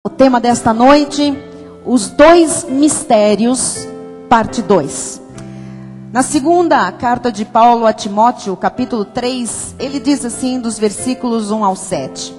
O tema desta noite, os dois mistérios, parte 2. Na segunda carta de Paulo a Timóteo, capítulo 3, ele diz assim, dos versículos 1 ao 7.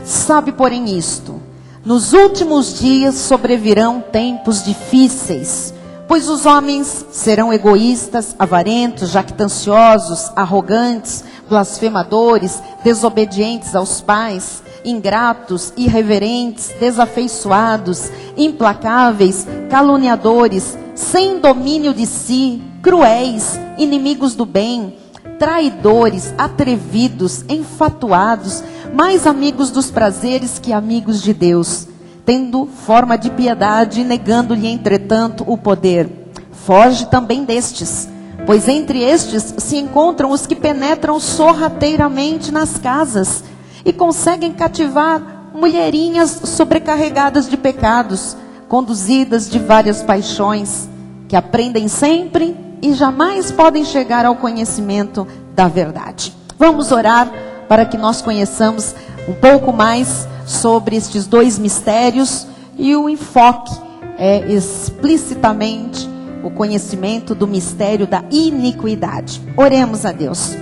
Sabe, porém, isto: nos últimos dias sobrevirão tempos difíceis, pois os homens serão egoístas, avarentos, jactanciosos, arrogantes, blasfemadores, desobedientes aos pais, ingratos, irreverentes, desafeiçoados, implacáveis, caluniadores, sem domínio de si, cruéis, inimigos do bem, traidores, atrevidos, enfatuados, mais amigos dos prazeres que amigos de Deus, tendo forma de piedade, negando-lhe, entretanto, o poder. Foge também destes, pois entre estes se encontram os que penetram sorrateiramente nas casas e conseguem cativar mulherinhas sobrecarregadas de pecados, conduzidas de várias paixões, que aprendem sempre e jamais podem chegar ao conhecimento da verdade. Vamos orar para que nós conheçamos um pouco mais sobre estes dois mistérios, e o enfoque é explicitamente o conhecimento do mistério da iniquidade. Oremos a Deus.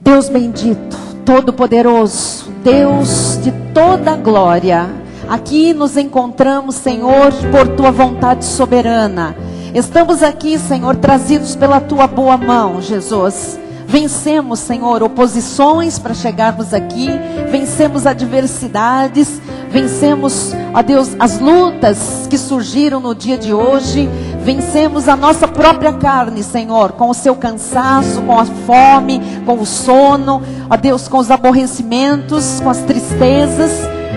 Deus bendito, Todo-Poderoso, Deus de toda glória, aqui nos encontramos, Senhor, por Tua vontade soberana. Estamos aqui, Senhor, trazidos pela Tua boa mão, Jesus. Vencemos, Senhor, oposições para chegarmos aqui, vencemos adversidades, vencemos, ó Deus, as lutas que surgiram no dia de hoje, vencemos a nossa própria carne, Senhor, com o seu cansaço, com a fome, com o sono, ó Deus, com os aborrecimentos, com as tristezas,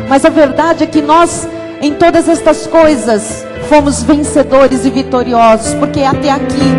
mas a verdade é que nós, em todas estas coisas, fomos vencedores e vitoriosos, porque até aqui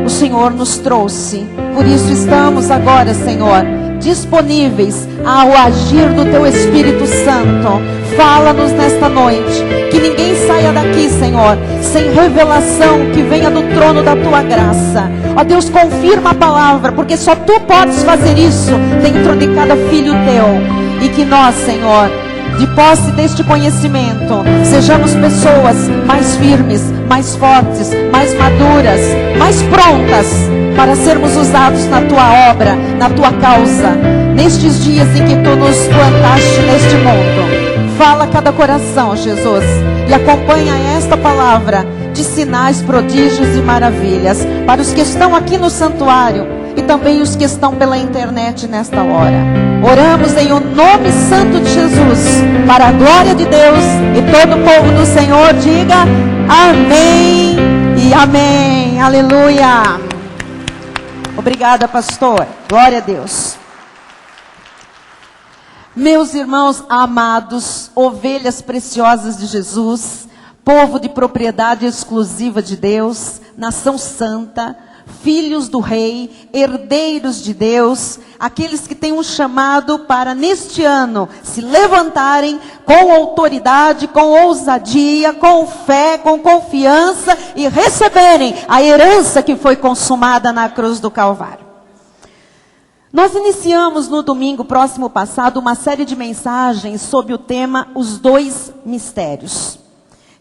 o Senhor nos trouxe. Por isso estamos agora, Senhor, disponíveis ao agir do Teu Espírito Santo. Fala-nos nesta noite, que ninguém saia daqui, Senhor, sem revelação que venha do trono da Tua graça. Ó Deus, confirma a palavra, porque só Tu podes fazer isso dentro de cada filho Teu. E que nós, Senhor, de posse deste conhecimento, sejamos pessoas mais firmes, mais fortes, mais maduras, mais prontas para sermos usados na Tua obra, na Tua causa, nestes dias em que Tu nos plantaste neste mundo. Fala a cada coração, Jesus, e acompanha esta palavra de sinais, prodígios e maravilhas para os que estão aqui no santuário e também os que estão pela internet nesta hora. Oramos em o nome santo de Jesus, para a glória de Deus, e todo o povo do Senhor diga amém e amém. Aleluia. Obrigada, pastor. Glória a Deus. Meus irmãos amados, ovelhas preciosas de Jesus, povo de propriedade exclusiva de Deus, nação santa, filhos do Rei, herdeiros de Deus, aqueles que têm um chamado para neste ano se levantarem com autoridade, com ousadia, com fé, com confiança e receberem a herança que foi consumada na cruz do Calvário. Nós iniciamos no domingo próximo passado uma série de mensagens sob o tema Os Dois Mistérios.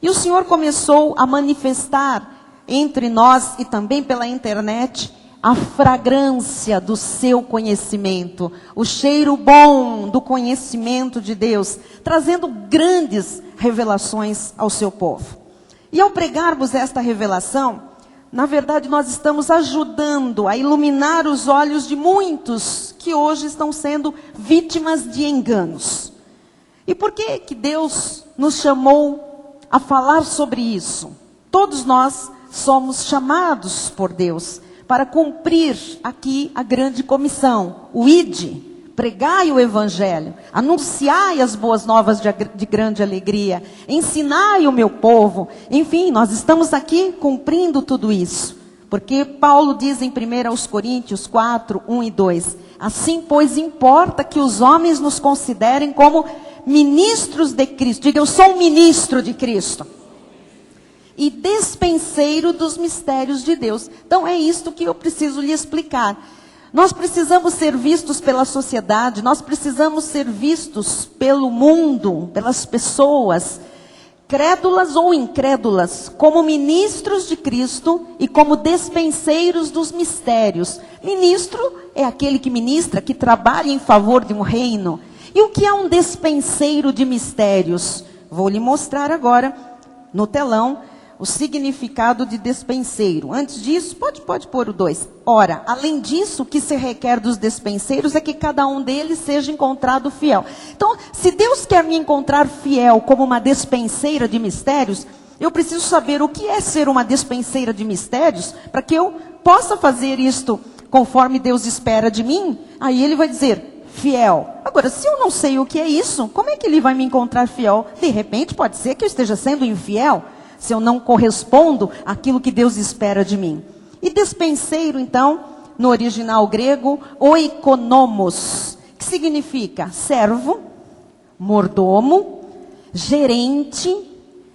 E o Senhor começou a manifestar entre nós e também pela internet a fragrância do seu conhecimento, o cheiro bom do conhecimento de Deus, trazendo grandes revelações ao seu povo. E ao pregarmos esta revelação, na verdade nós estamos ajudando a iluminar os olhos de muitos que hoje estão sendo vítimas de enganos. E por que que Deus nos chamou a falar sobre isso? Todos nós somos chamados por Deus para cumprir aqui a grande comissão, o ide, pregai o evangelho, anunciai as boas novas de grande alegria, ensinai o meu povo. Enfim, nós estamos aqui cumprindo tudo isso, porque Paulo diz em 1 Coríntios 4, 1 e 2, assim, pois, importa que os homens nos considerem como ministros de Cristo. Diga, eu sou um ministro de Cristo. E despenseiro dos mistérios de Deus. Então é isto que eu preciso lhe explicar. Nós precisamos ser vistos pela sociedade, nós precisamos ser vistos pelo mundo, pelas pessoas, crédulas ou incrédulas, como ministros de Cristo e como despenseiros dos mistérios. Ministro é aquele que ministra, que trabalha em favor de um reino. E o que é um despenseiro de mistérios? Vou lhe mostrar agora no telão o significado de despenseiro. Antes disso, pode pôr o 2. Ora, além disso, o que se requer dos despenseiros é que cada um deles seja encontrado fiel. Então, se Deus quer me encontrar fiel como uma despenseira de mistérios, eu preciso saber o que é ser uma despenseira de mistérios, para que eu possa fazer isto conforme Deus espera de mim. Aí ele vai dizer, fiel. Agora, se eu não sei o que é isso, como é que ele vai me encontrar fiel? De repente, pode ser que eu esteja sendo infiel, se eu não correspondo àquilo que Deus espera de mim. E despenseiro, então, no original grego, oikonomos, que significa servo, mordomo, gerente,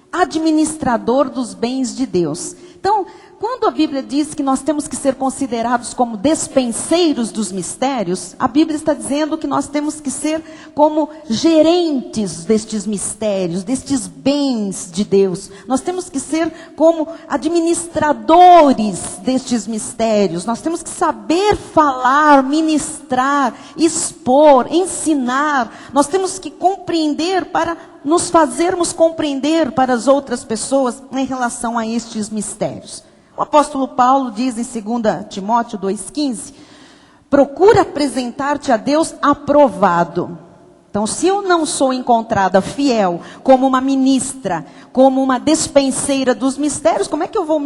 administrador dos bens de Deus. Então, quando a Bíblia diz que nós temos que ser considerados como despenseiros dos mistérios, a Bíblia está dizendo que nós temos que ser como gerentes destes mistérios, destes bens de Deus. Nós temos que ser como administradores destes mistérios. Nós temos que saber falar, ministrar, expor, ensinar. Nós temos que compreender para nos fazermos compreender para as outras pessoas em relação a estes mistérios. O apóstolo Paulo diz em 2 Timóteo 2,15, procura apresentar-te a Deus aprovado. Então, se eu não sou encontrada fiel como uma ministra, como uma despenseira dos mistérios, como é que eu vou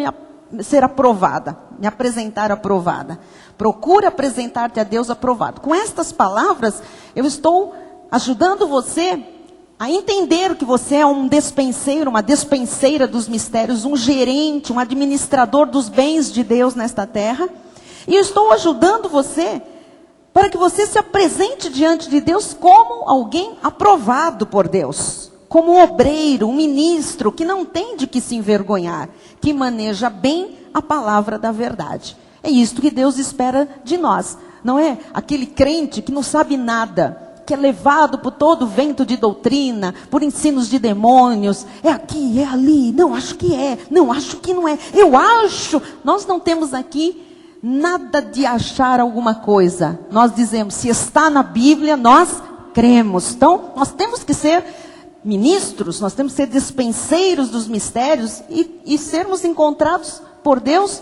ser aprovada? Me apresentar aprovada. Procura apresentar-te a Deus aprovado. Com estas palavras, eu estou ajudando você a entender que você é um despenseiro, uma despenseira dos mistérios, um gerente, um administrador dos bens de Deus nesta terra. E eu estou ajudando você para que você se apresente diante de Deus como alguém aprovado por Deus. Como um obreiro, um ministro que não tem de que se envergonhar, que maneja bem a palavra da verdade. É isto que Deus espera de nós. Não é aquele crente que não sabe nada, que é levado por todo vento de doutrina, por ensinos de demônios, é aqui, é ali, não, acho que é, não, acho que não é, eu acho. Nós não temos aqui nada de achar alguma coisa. Nós dizemos, se está na Bíblia, nós cremos. Então, nós temos que ser ministros, nós temos que ser despenseiros dos mistérios e sermos encontrados por Deus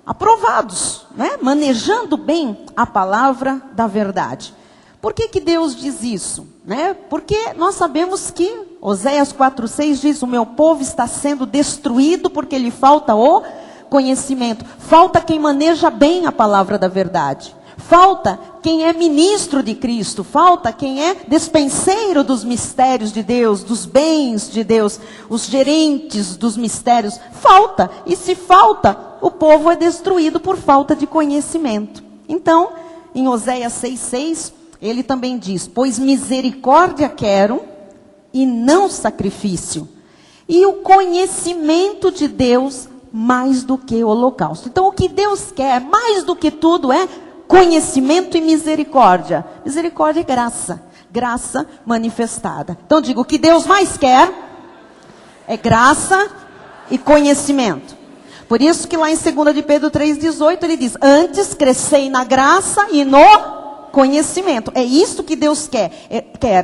aprovados, né? Manejando bem a palavra da verdade. Por que Deus diz isso? Né? Porque nós sabemos que Oséias 4,6 diz, o meu povo está sendo destruído porque lhe falta o conhecimento. Falta quem maneja bem a palavra da verdade. Falta quem é ministro de Cristo. Falta quem é despenseiro dos mistérios de Deus, dos bens de Deus, os gerentes dos mistérios. Falta. E se falta, o povo é destruído por falta de conhecimento. Então, em Oséias 6,6, ele também diz, pois misericórdia quero e não sacrifício. E o conhecimento de Deus mais do que o holocausto. Então o que Deus quer mais do que tudo é conhecimento e misericórdia. Misericórdia é graça. Graça manifestada. Então digo, o que Deus mais quer é graça e conhecimento. Por isso que lá em 2 de Pedro 3,18 ele diz, antes crescei na graça e no conhecimento. É isso que Deus quer.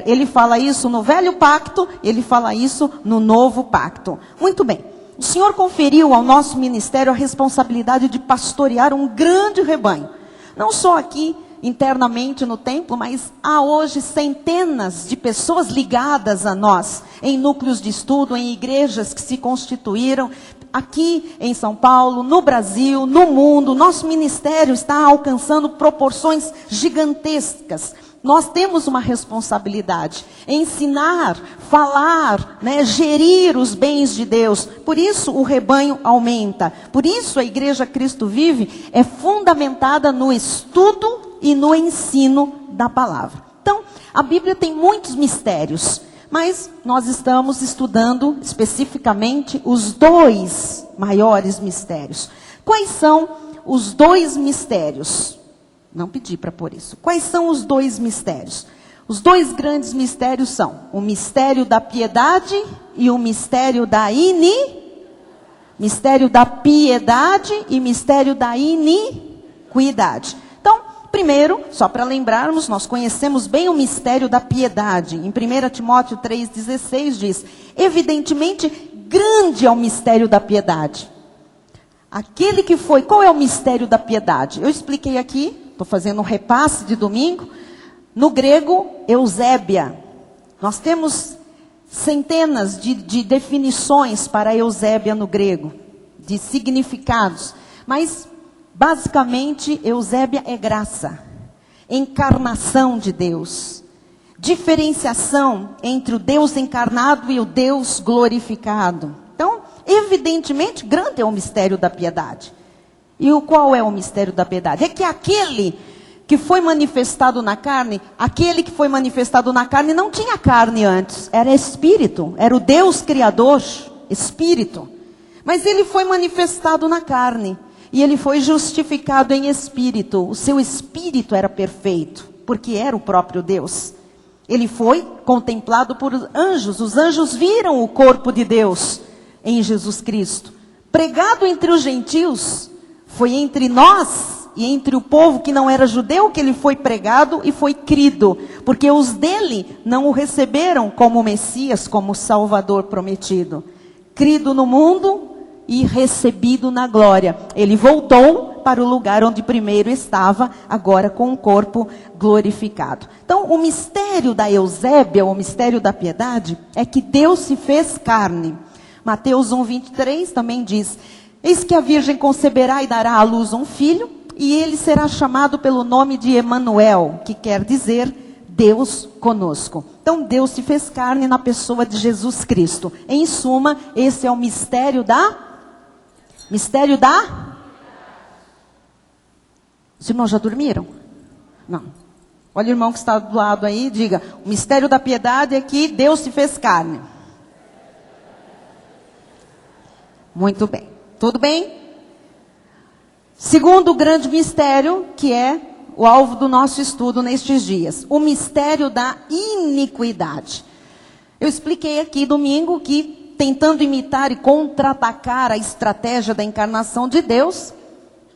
Ele fala isso no velho pacto, ele fala isso no novo pacto. Muito bem. O Senhor conferiu ao nosso ministério a responsabilidade de pastorear um grande rebanho. Não só aqui internamente no templo, mas há hoje centenas de pessoas ligadas a nós, em núcleos de estudo, em igrejas que se constituíram, aqui em São Paulo, no Brasil, no mundo. Nosso ministério está alcançando proporções gigantescas. Nós temos uma responsabilidade, ensinar, falar, né, gerir os bens de Deus. Por isso o rebanho aumenta. Por isso a Igreja Cristo Vive é fundamentada no estudo e no ensino da palavra. Então, a Bíblia tem muitos mistérios, mas nós estamos estudando especificamente os 2 maiores mistérios. Quais são os 2 mistérios? Não pedi para pôr isso. Quais são os dois mistérios? Os dois grandes mistérios são o mistério da piedade e o mistério da mistério da piedade e mistério da iniquidade. Então, primeiro, só para lembrarmos, nós conhecemos bem o mistério da piedade. Em 1 Timóteo 3,16 diz: evidentemente, grande é o mistério da piedade. Aquele que foi, qual é o mistério da piedade? Eu expliquei aqui, estou fazendo um repasse de domingo. No grego, Eusébia. Nós temos centenas de definições para Eusébia no grego, de significados. Mas, basicamente, Eusébia é graça, encarnação de Deus, diferenciação entre o Deus encarnado e o Deus glorificado. Então, evidentemente, grande é o mistério da piedade. E qual é o mistério da piedade? É que aquele que foi manifestado na carne, não tinha carne antes, era espírito, era o Deus criador, espírito. Mas ele foi manifestado na carne, e ele foi justificado em espírito. O seu espírito era perfeito, porque era o próprio Deus. Ele foi contemplado por anjos, os anjos viram o corpo de Deus em Jesus Cristo. Pregado entre os gentios, foi entre nós e entre o povo que não era judeu que ele foi pregado e foi crido, porque os dele não o receberam como Messias, como Salvador prometido. Crido no mundo e recebido na glória. Ele voltou para o lugar onde primeiro estava, agora com o corpo glorificado. Então, o mistério da Eusébia, o mistério da piedade, é que Deus se fez carne. Mateus 1:23 também diz: eis que a virgem conceberá e dará à luz um filho, e ele será chamado pelo nome de Emanuel, que quer dizer Deus conosco. Então, Deus se fez carne na pessoa de Jesus Cristo. Em suma, esse é o mistério da... Os irmãos já dormiram? Não. Olha o irmão que está do lado aí, diga: o mistério da piedade é que Deus se fez carne. Muito bem. Tudo bem? Segundo grande mistério, que é o alvo do nosso estudo nestes dias, o mistério da iniquidade. Eu expliquei aqui domingo que, tentando imitar e contra-atacar a estratégia da encarnação de Deus,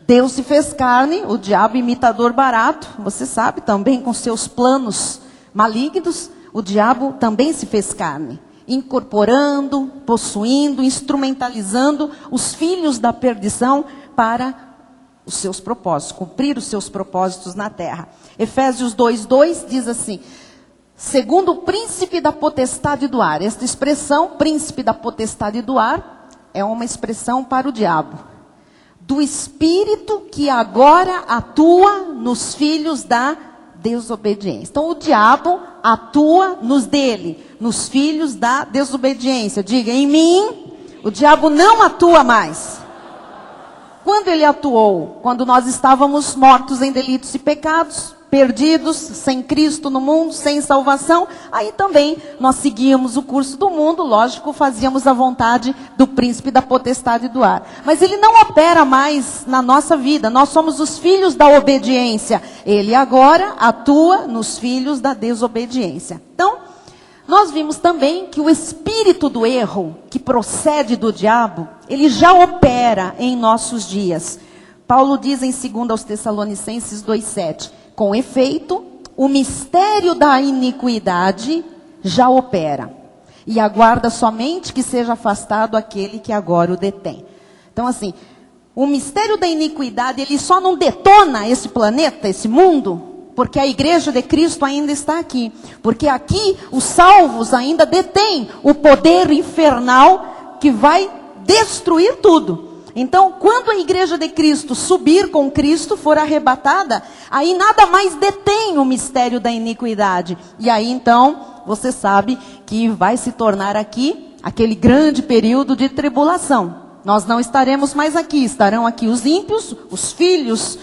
Deus se fez carne, o diabo imitador barato, você sabe, também com seus planos malignos, o diabo também se fez carne, incorporando, possuindo, instrumentalizando os filhos da perdição para os seus propósitos, cumprir os seus propósitos na terra. Efésios 2:2 diz assim: segundo o príncipe da potestade do ar. Esta expressão, príncipe da potestade do ar, é uma expressão para o diabo. Do espírito que agora atua nos filhos da desobediência. Então, o diabo atua nos dele, nos filhos da desobediência. Diga: em mim, o diabo não atua mais. Quando ele atuou? Quando nós estávamos mortos em delitos e pecados, perdidos, sem Cristo no mundo, sem salvação, aí também nós seguíamos o curso do mundo, lógico, fazíamos a vontade do príncipe da potestade do ar. Mas ele não opera mais na nossa vida, nós somos os filhos da obediência. Ele agora atua nos filhos da desobediência. Então, nós vimos também que o espírito do erro, que procede do diabo, ele já opera em nossos dias. Paulo diz em 2 aos Tessalonicenses 2:7, com efeito, o mistério da iniquidade já opera, e aguarda somente que seja afastado aquele que agora o detém. Então, assim, o mistério da iniquidade, ele só não detona esse planeta, esse mundo, porque a igreja de Cristo ainda está aqui. Porque aqui os salvos ainda detêm o poder infernal que vai destruir tudo. Então, quando a igreja de Cristo subir com Cristo, for arrebatada, aí nada mais detém o mistério da iniquidade. E aí então, você sabe que vai se tornar aqui aquele grande período de tribulação. Nós não estaremos mais aqui, estarão aqui os ímpios, os filhos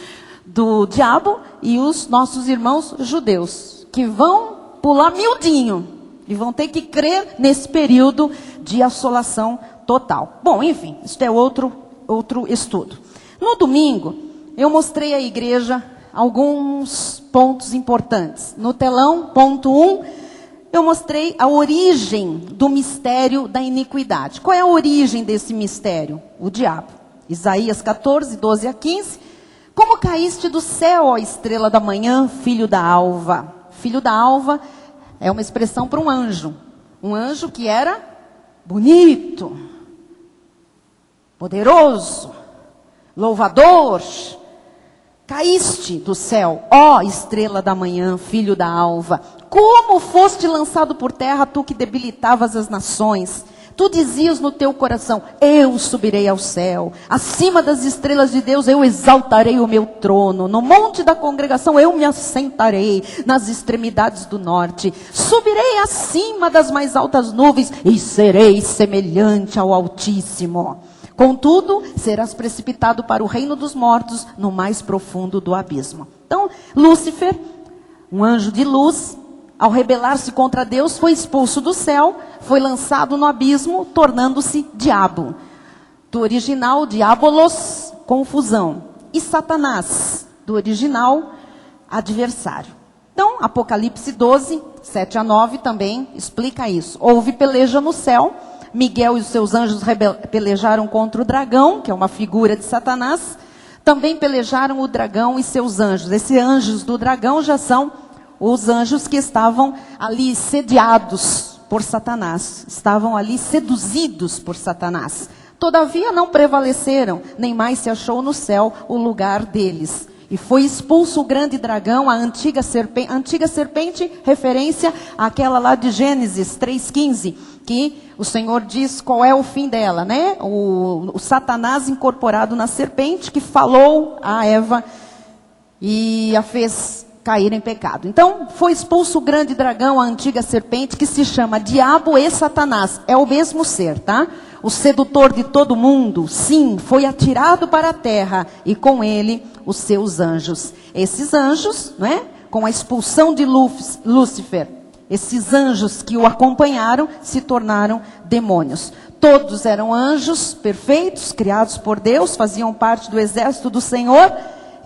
do diabo e os nossos irmãos judeus, que vão pular miudinho e vão ter que crer nesse período de assolação total. Bom, enfim, isso é outro estudo. No domingo, eu mostrei à igreja alguns pontos importantes. No telão, ponto 1, eu mostrei a origem do mistério da iniquidade. Qual é a origem desse mistério? O diabo. Isaías 14, 12 a 15. Como caíste do céu, ó estrela da manhã, filho da alva. Filho da alva é uma expressão para um anjo. Um anjo que era bonito, poderoso, louvador. Caíste do céu, ó estrela da manhã, filho da alva. Como foste lançado por terra, tu que debilitavas as nações. Tu dizias no teu coração, eu subirei ao céu. Acima das estrelas de Deus eu exaltarei o meu trono. No monte da congregação eu me assentarei, nas extremidades do norte. Subirei acima das mais altas nuvens e serei semelhante ao Altíssimo. Contudo, serás precipitado para o reino dos mortos, no mais profundo do abismo. Então, Lúcifer, um anjo de luz, ao rebelar-se contra Deus, foi expulso do céu, foi lançado no abismo, tornando-se diabo. Do original, diabolos, confusão. E Satanás, do original, adversário. Então, Apocalipse 12, 7 a 9 também explica isso. Houve peleja no céu. Miguel e os seus anjos pelejaram contra o dragão, que é uma figura de Satanás. Também pelejaram o dragão e seus anjos. Esses anjos do dragão já são os anjos que estavam ali sediados por Satanás. Estavam ali seduzidos por Satanás. Todavia não prevaleceram, nem mais se achou no céu o lugar deles. E foi expulso o grande dragão, a antiga serpente, referência àquela lá de Gênesis 3,15, que o Senhor diz qual é o fim dela, né? O Satanás incorporado na serpente, que falou a Eva e a fez cair em pecado. Então, foi expulso o grande dragão, a antiga serpente, que se chama Diabo e Satanás. É o mesmo ser, tá? O sedutor de todo mundo, sim, foi atirado para a terra, e com ele os seus anjos. Esses anjos, né, com a expulsão de Lúcifer, esses anjos que o acompanharam se tornaram demônios. Todos eram anjos perfeitos, criados por Deus, faziam parte do exército do Senhor,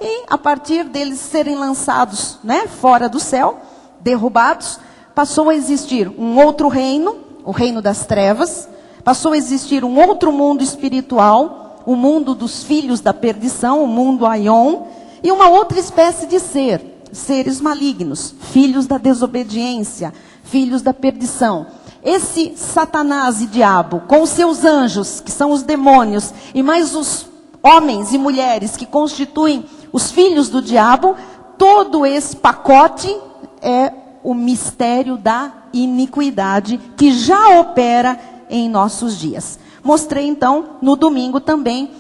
e a partir deles serem lançados, né, fora do céu, derrubados, passou a existir um outro reino, o reino das trevas. Passou a existir um outro mundo espiritual, o mundo dos filhos da perdição, o mundo Aion, e uma outra espécie de seres malignos, filhos da desobediência, filhos da perdição. Esse Satanás e diabo, com os seus anjos, que são os demônios, e mais os homens e mulheres que constituem os filhos do diabo, todo esse pacote é o mistério da iniquidade que já opera em nossos dias. Mostrei então no domingo também,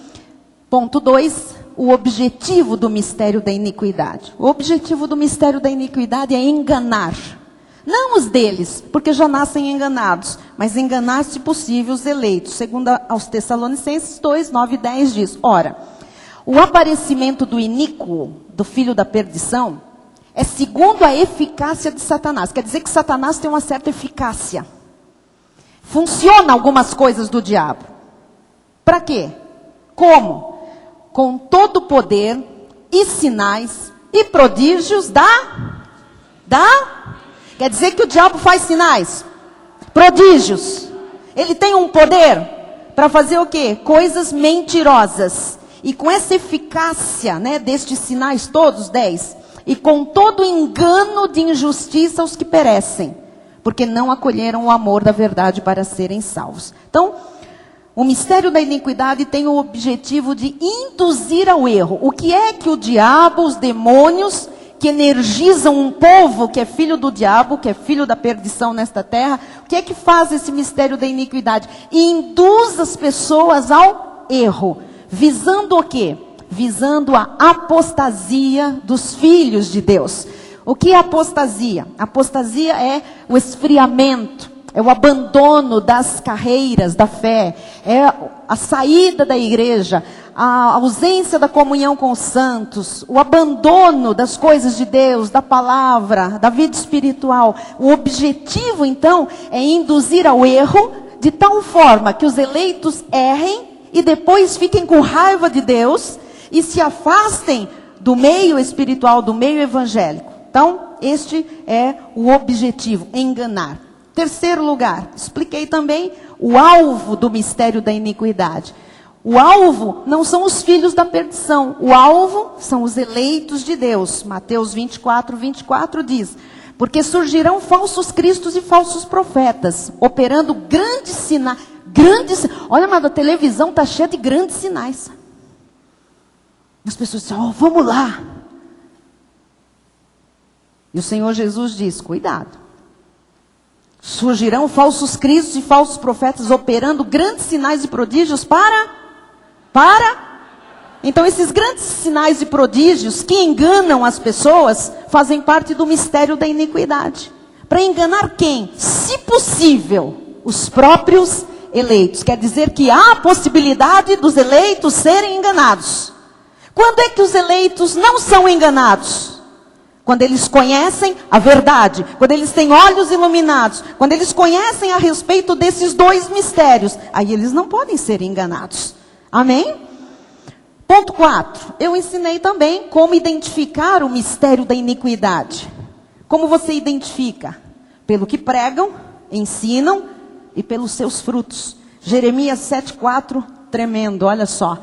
ponto 2, o objetivo do mistério da iniquidade. O objetivo do mistério da iniquidade é enganar. Não os deles, porque já nascem enganados, mas enganar, se possível, os eleitos. Segundo aos Tessalonicenses 2, 9 e 10 diz, ora, o aparecimento do iníquo, do filho da perdição, é segundo a eficácia de Satanás. Quer dizer que Satanás tem uma certa eficácia. Funciona algumas coisas do diabo. Para quê? Como? Com todo o poder e sinais e prodígios Quer dizer que o diabo faz sinais, prodígios. Ele tem um poder para fazer o quê? Coisas mentirosas. E com essa eficácia, né, destes sinais todos, 10, e com todo engano de injustiça aos que perecem, porque não acolheram o amor da verdade para serem salvos. Então, o mistério da iniquidade tem o objetivo de induzir ao erro. O que é que o diabo, os demônios, que energizam um povo que é filho do diabo, que é filho da perdição nesta terra, o que é que faz esse mistério da iniquidade? Induz as pessoas ao erro. Visando o quê? Visando a apostasia dos filhos de Deus. O que é apostasia? Apostasia é o esfriamento, é o abandono das carreiras da fé, é a saída da igreja, a ausência da comunhão com os santos, o abandono das coisas de Deus, da palavra, da vida espiritual. O objetivo, então, é induzir ao erro de tal forma que os eleitos errem e depois fiquem com raiva de Deus e se afastem do meio espiritual, do meio evangélico. Então, este é o objetivo, enganar. Terceiro lugar, expliquei também o alvo do mistério da iniquidade. O alvo não são os filhos da perdição, o alvo são os eleitos de Deus. Mateus 24, 24 diz: porque surgirão falsos cristos e falsos profetas, operando grandes sinais. Olha, mas a televisão está cheia de grandes sinais. As pessoas dizem, vamos lá. E o Senhor Jesus diz, cuidado. Surgirão falsos cristos e falsos profetas, operando grandes sinais e prodígios para... Então, esses grandes sinais e prodígios que enganam as pessoas, fazem parte do mistério da iniquidade. Para enganar quem? Se possível, os próprios eleitos. Quer dizer que há a possibilidade dos eleitos serem enganados. Quando é que os eleitos não são enganados? Quando eles conhecem a verdade, quando eles têm olhos iluminados, quando eles conhecem a respeito desses dois mistérios, aí eles não podem ser enganados. Amém? Ponto 4. Eu ensinei também como identificar o mistério da iniquidade. Como você identifica? Pelo que pregam, ensinam e pelos seus frutos. Jeremias 7,4, tremendo, olha só.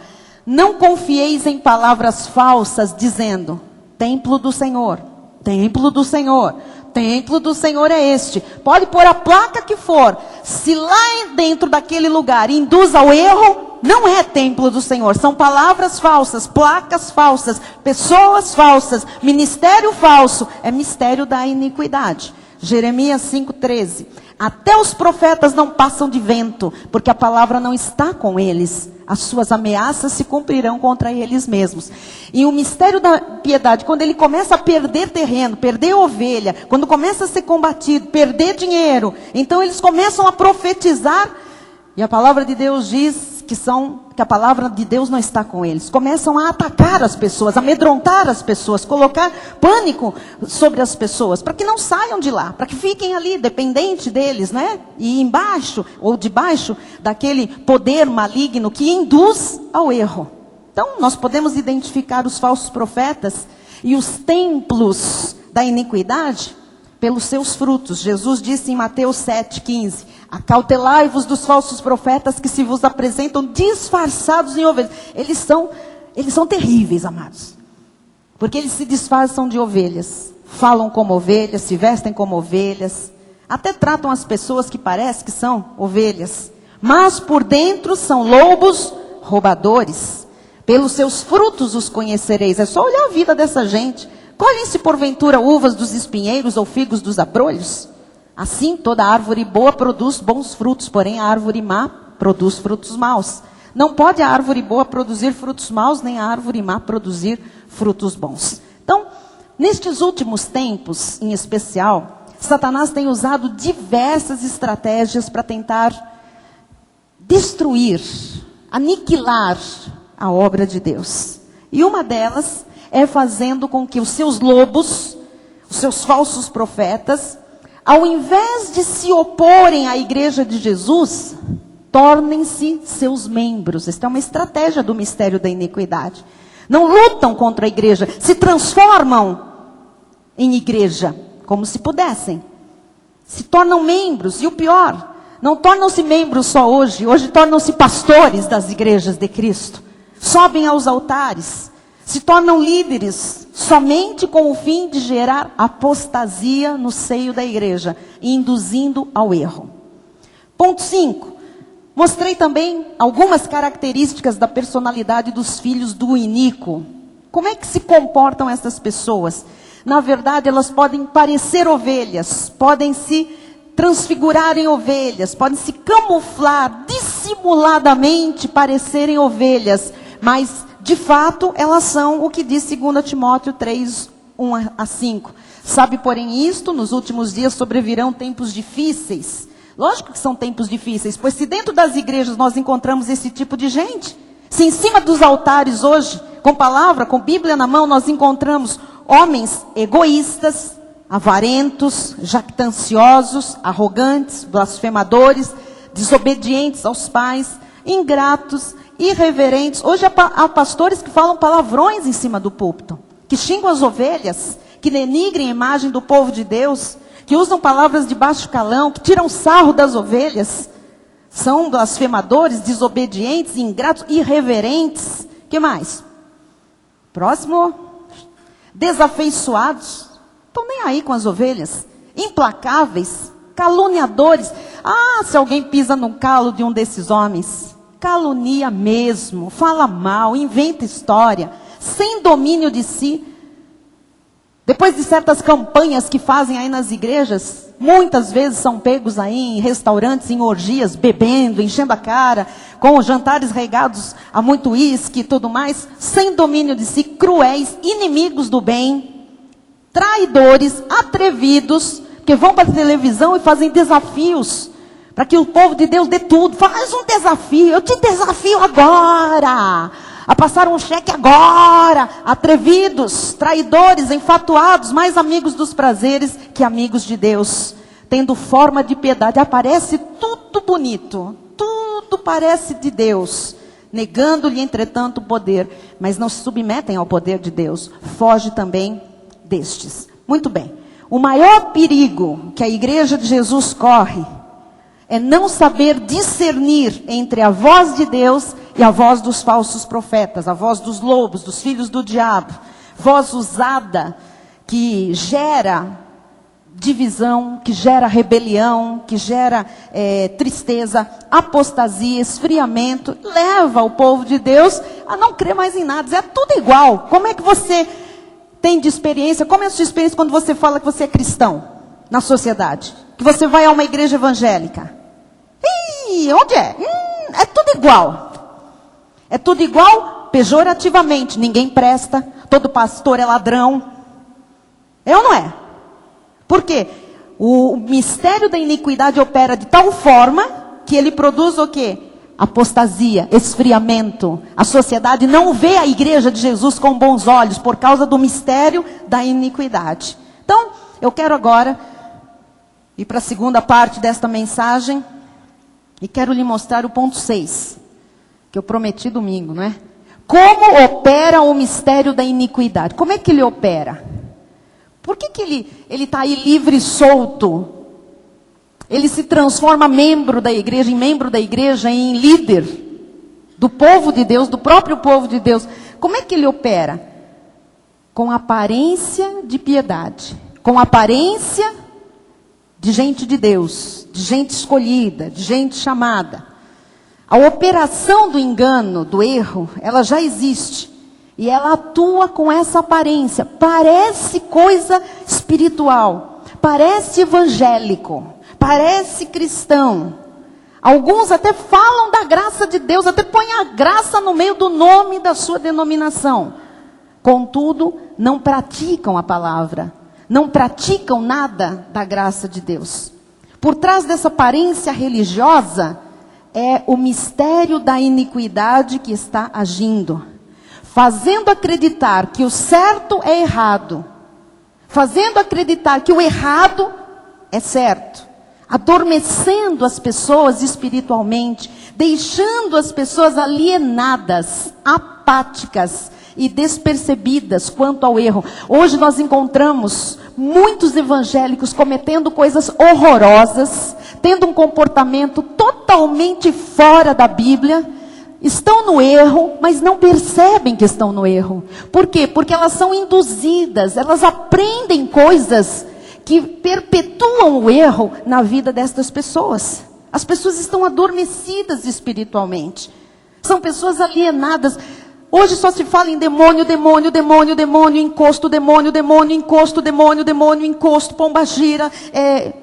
Não confieis em palavras falsas, dizendo, templo do Senhor, templo do Senhor, templo do Senhor é este. Pode pôr a placa que for. Se lá dentro daquele lugar induz ao erro, não é templo do Senhor. São palavras falsas, placas falsas, pessoas falsas, ministério falso. É mistério da iniquidade. Jeremias 5,13. Até os profetas não passam de vento, porque a palavra não está com eles. As suas ameaças se cumprirão contra eles mesmos. E o mistério da piedade, quando ele começa a perder terreno, perder ovelha, quando começa a ser combatido, perder dinheiro, então eles começam a profetizar, e a palavra de Deus diz que a palavra de Deus não está com eles. Começam a atacar as pessoas, amedrontar as pessoas, colocar pânico sobre as pessoas, para que não saiam de lá, para que fiquem ali, dependente deles, né? E embaixo, ou debaixo, daquele poder maligno que induz ao erro. Então, nós podemos identificar os falsos profetas e os templos da iniquidade pelos seus frutos. Jesus disse em Mateus 7,15, acautelai-vos dos falsos profetas que se vos apresentam disfarçados em ovelhas. Eles são terríveis, amados. Porque eles se disfarçam de ovelhas. Falam como ovelhas, se vestem como ovelhas. Até tratam as pessoas que parecem que são ovelhas. Mas por dentro são lobos roubadores. Pelos seus frutos os conhecereis. É só olhar a vida dessa gente. Colhem-se porventura uvas dos espinheiros ou figos dos abrolhos? Assim toda árvore boa produz bons frutos, porém a árvore má produz frutos maus. Não pode a árvore boa produzir frutos maus, nem a árvore má produzir frutos bons. Então, nestes últimos tempos, em especial, Satanás tem usado diversas estratégias para tentar destruir, aniquilar a obra de Deus. E uma delas é fazendo com que os seus lobos, os seus falsos profetas, ao invés de se oporem à igreja de Jesus, tornem-se seus membros. Esta é uma estratégia do mistério da iniquidade. Não lutam contra a igreja, se transformam em igreja, como se pudessem. Se tornam membros, e o pior, não tornam-se membros só hoje tornam-se pastores das igrejas de Cristo. Sobem aos altares, se tornam líderes, somente com o fim de gerar apostasia no seio da igreja, induzindo ao erro. Ponto 5. Mostrei também algumas características da personalidade dos filhos do iníquo. Como é que se comportam essas pessoas? Na verdade, elas podem parecer ovelhas, podem se transfigurar em ovelhas, podem se camuflar dissimuladamente, parecerem ovelhas, mas de fato, elas são o que diz 2 Timóteo 3, 1 a 5. Sabe, porém, isto, nos últimos dias sobrevirão tempos difíceis. Lógico que são tempos difíceis, pois se dentro das igrejas nós encontramos esse tipo de gente, se em cima dos altares hoje, com palavra, com Bíblia na mão, nós encontramos homens egoístas, avarentos, jactanciosos, arrogantes, blasfemadores, desobedientes aos pais, ingratos, irreverentes. Hoje há pastores que falam palavrões em cima do púlpito. que xingam as ovelhas, que denigrem a imagem do povo de Deus, que usam palavras de baixo calão, que tiram sarro das ovelhas, são blasfemadores, desobedientes, ingratos, irreverentes. Que mais? Próximo. Desafeiçoados. Estão nem aí com as ovelhas. Implacáveis, caluniadores. Ah, se alguém pisa no calo de um desses homens, calunia mesmo, fala mal, inventa história, sem domínio de si. Depois de certas campanhas que fazem aí nas igrejas, muitas vezes são pegos aí em restaurantes, em orgias, bebendo, enchendo a cara, com jantares regados a muito uísque e tudo mais, sem domínio de si, cruéis, inimigos do bem, traidores, atrevidos, que vão para a televisão e fazem desafios, para que o povo de Deus dê tudo. Faz um desafio, eu te desafio agora, a passar um cheque agora. Atrevidos, traidores, enfatuados, mais amigos dos prazeres que amigos de Deus, tendo forma de piedade. Aparece tudo bonito, tudo parece de Deus, negando-lhe entretanto o poder, mas não se submetem ao poder de Deus. Foge também destes. Muito bem. O maior perigo que a igreja de Jesus corre é não saber discernir entre a voz de Deus e a voz dos falsos profetas, a voz dos lobos, dos filhos do diabo, voz usada que gera divisão, que gera rebelião, que gera tristeza, apostasia, esfriamento, leva o povo de Deus a não crer mais em nada. É tudo igual. Como é que você tem de experiência? Como é a sua experiência quando você fala que você é cristão na sociedade? Que você vai a uma igreja evangélica? Ih, onde é? É tudo igual. É tudo igual pejorativamente. Ninguém presta. Todo pastor é ladrão. É ou não é? Por quê? O mistério da iniquidade opera de tal forma que ele produz o quê? Apostasia, esfriamento. A sociedade não vê a igreja de Jesus com bons olhos por causa do mistério da iniquidade. Então, eu quero agora ir para a segunda parte desta mensagem e quero lhe mostrar o ponto 6, que eu prometi domingo, não é? Como opera o mistério da iniquidade? Como é que ele opera? Por que ele está aí livre e solto? Ele se transforma em membro da igreja, em líder do povo de Deus, do próprio povo de Deus. Como é que ele opera? Com aparência de piedade, com aparência de gente de Deus, de gente escolhida, de gente chamada. A operação do engano, do erro, ela já existe. E ela atua com essa aparência. Parece coisa espiritual, parece evangélico, parece cristão. Alguns até falam da graça de Deus, até põem a graça no meio do nome da sua denominação. Contudo, não praticam a palavra, não praticam nada da graça de Deus. Por trás dessa aparência religiosa é o mistério da iniquidade que está agindo, fazendo acreditar que o certo é errado, fazendo acreditar que o errado é certo, adormecendo as pessoas espiritualmente, deixando as pessoas alienadas, apáticas e despercebidas quanto ao erro. Hoje nós encontramos muitos evangélicos cometendo coisas horrorosas, tendo um comportamento totalmente fora da Bíblia, estão no erro, mas não percebem que estão no erro. Por quê? Porque elas são induzidas, elas aprendem coisas que perpetuam o erro na vida destas pessoas. As pessoas estão adormecidas espiritualmente. São pessoas alienadas. Hoje só se fala em demônio, demônio, demônio, demônio, encosto, demônio, demônio, encosto, demônio, demônio, encosto, pombagira,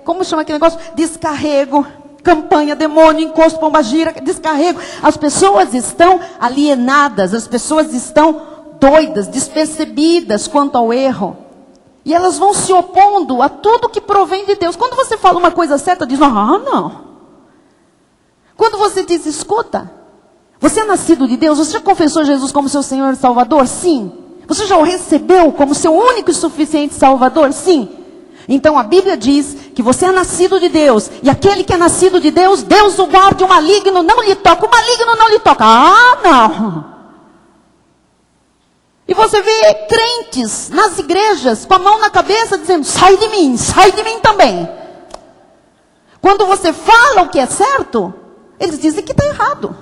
como chama aquele negócio? Descarrego, campanha, demônio, encosto, pombagira, descarrego. As pessoas estão alienadas, as pessoas estão doidas, despercebidas quanto ao erro. E elas vão se opondo a tudo que provém de Deus. Quando você fala uma coisa certa, diz, não. Quando você diz, escuta, você é nascido de Deus? Você já confessou Jesus como seu Senhor e Salvador? Sim. Você já o recebeu como seu único e suficiente Salvador? Sim. Então a Bíblia diz que você é nascido de Deus. E aquele que é nascido de Deus, Deus o guarde, o maligno não lhe toca. O maligno não lhe toca. Não. E você vê crentes nas igrejas com a mão na cabeça dizendo, sai de mim também. Quando você fala o que é certo, eles dizem que está errado.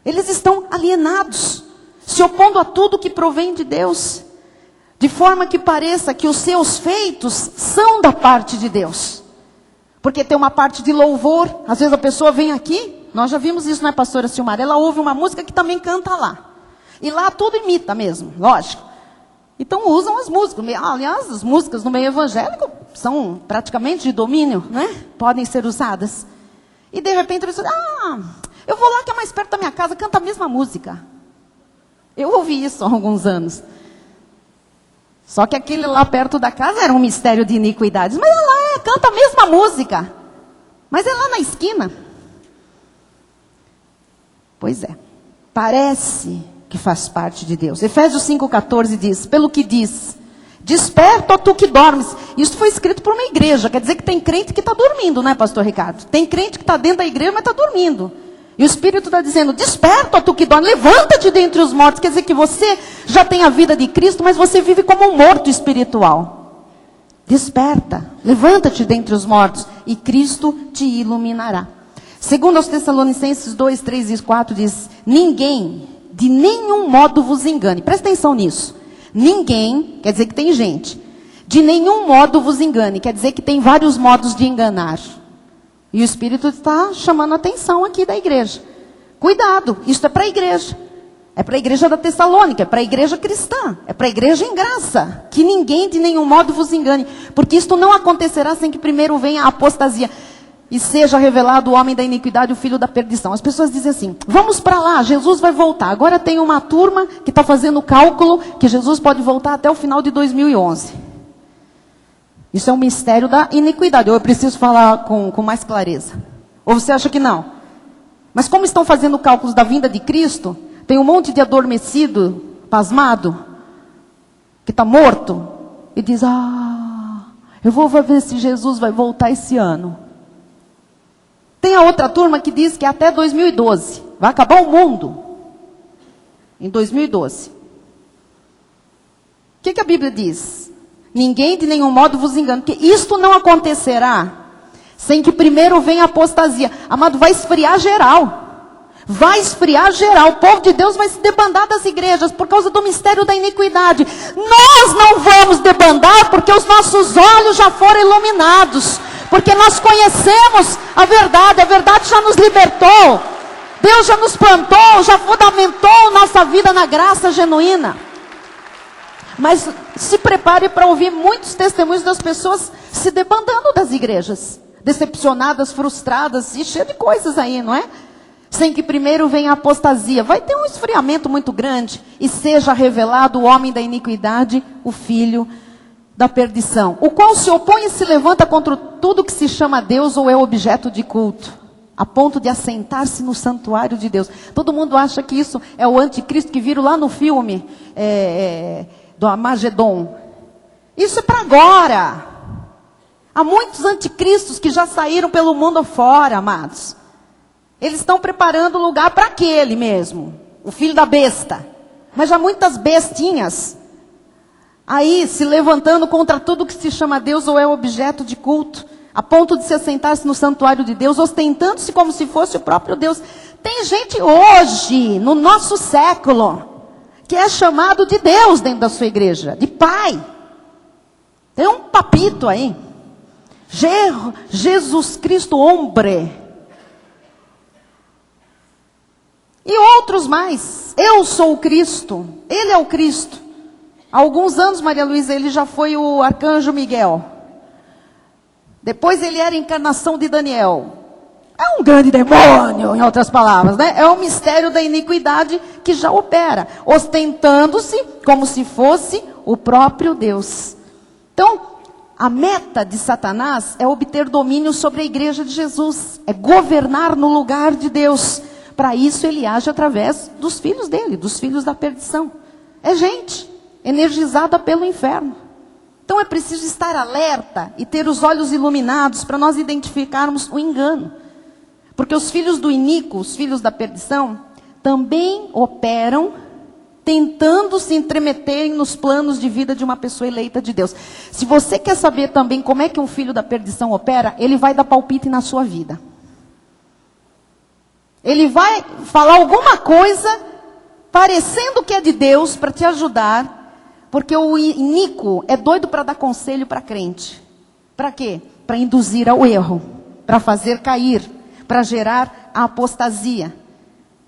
Eles estão alienados, se opondo a tudo que provém de Deus. De forma que pareça que os seus feitos são da parte de Deus. Porque tem uma parte de louvor. Às vezes a pessoa vem aqui, nós já vimos isso, não é, pastora Silmar? Ela ouve uma música que também canta lá. E lá tudo imita mesmo, lógico. Então usam as músicas. Aliás, as músicas no meio evangélico são praticamente de domínio, né? Podem ser usadas. E de repente a pessoa, eu vou lá que é mais perto da minha casa, canta a mesma música. Eu ouvi isso há alguns anos. Só que aquele lá perto da casa era um mistério de iniquidades. Mas ela canta a mesma música. Mas é lá na esquina. Pois é. Parece que faz parte de Deus. Efésios 5,14 diz, pelo que diz, desperta, ó tu que dormes. Isso foi escrito por uma igreja. Quer dizer que tem crente que está dormindo, né, pastor Ricardo? Tem crente que está dentro da igreja, mas está dormindo. E o Espírito está dizendo, desperta, ó tu que dorme, levanta-te dentre os mortos. Quer dizer que você já tem a vida de Cristo, mas você vive como um morto espiritual. Desperta, levanta-te dentre os mortos, e Cristo te iluminará. Segundo aos Tessalonicenses 2, 3 e 4 diz, ninguém, de nenhum modo vos engane. Presta atenção nisso. Ninguém, quer dizer que tem gente. De nenhum modo vos engane, quer dizer que tem vários modos de enganar. E o Espírito está chamando a atenção aqui da igreja. Cuidado, isso é para a igreja. É para a igreja da Tessalônica, é para a igreja cristã, é para a igreja em graça. Que ninguém de nenhum modo vos engane. Porque isto não acontecerá sem que primeiro venha a apostasia. E seja revelado o homem da iniquidade, o filho da perdição. As pessoas dizem assim, vamos para lá, Jesus vai voltar. Agora tem uma turma que está fazendo o cálculo que Jesus pode voltar até o final de 2011. Isso é um mistério da iniquidade. Ou eu preciso falar com mais clareza? Ou você acha que não? Mas como estão fazendo cálculos da vinda de Cristo, tem um monte de adormecido, pasmado, que está morto, e diz, eu vou ver se Jesus vai voltar esse ano. Tem a outra turma que diz que é até 2012. Vai acabar o mundo. Em 2012. O que a Bíblia diz? Ninguém de nenhum modo vos engane. Porque isto não acontecerá sem que primeiro venha a apostasia. Amado, vai esfriar geral. Vai esfriar geral. O povo de Deus vai se debandar das igrejas por causa do mistério da iniquidade. Nós não vamos debandar porque os nossos olhos já foram iluminados. Porque nós conhecemos a verdade já nos libertou. Deus já nos plantou, já fundamentou nossa vida na graça genuína. Mas se prepare para ouvir muitos testemunhos das pessoas se debandando das igrejas. Decepcionadas, frustradas e cheio de coisas aí, não é? Sem que primeiro venha a apostasia. Vai ter um esfriamento muito grande. E seja revelado o homem da iniquidade, o filho da perdição, o qual se opõe e se levanta contra tudo que se chama Deus ou é objeto de culto, a ponto de assentar-se no santuário de Deus. Todo mundo acha que isso é o anticristo que viram lá no filme do Armagedon. Isso é para agora. Há muitos anticristos que já saíram pelo mundo fora, amados. Eles estão preparando lugar para aquele mesmo, o filho da besta. Mas já muitas bestinhas aí se levantando contra tudo que se chama Deus ou é objeto de culto, a ponto de se assentar-se no santuário de Deus, ostentando-se como se fosse o próprio Deus. Tem gente hoje, no nosso século, que é chamado de Deus dentro da sua igreja, de pai. Tem um papito aí. Jesus Cristo hombre. E outros mais. Eu sou o Cristo. Ele é o Cristo. Há alguns anos, Maria Luísa, ele já foi o arcanjo Miguel. Depois ele era a encarnação de Daniel. É um grande demônio, em outras palavras, né? É o mistério da iniquidade que já opera, ostentando-se como se fosse o próprio Deus. Então, a meta de Satanás é obter domínio sobre a igreja de Jesus, é governar no lugar de Deus. Para isso ele age através dos filhos dele, dos filhos da perdição. É gente energizada pelo inferno. Então é preciso estar alerta e ter os olhos iluminados para nós identificarmos o engano. Porque os filhos do iníquo, os filhos da perdição, também operam tentando se entremeter nos planos de vida de uma pessoa eleita de Deus. Se você quer saber também como é que um filho da perdição opera, ele vai dar palpite na sua vida. Ele vai falar alguma coisa parecendo que é de Deus para te ajudar, porque o iníquo é doido para dar conselho para crente. Para quê? Para induzir ao erro, para fazer cair, para gerar a apostasia.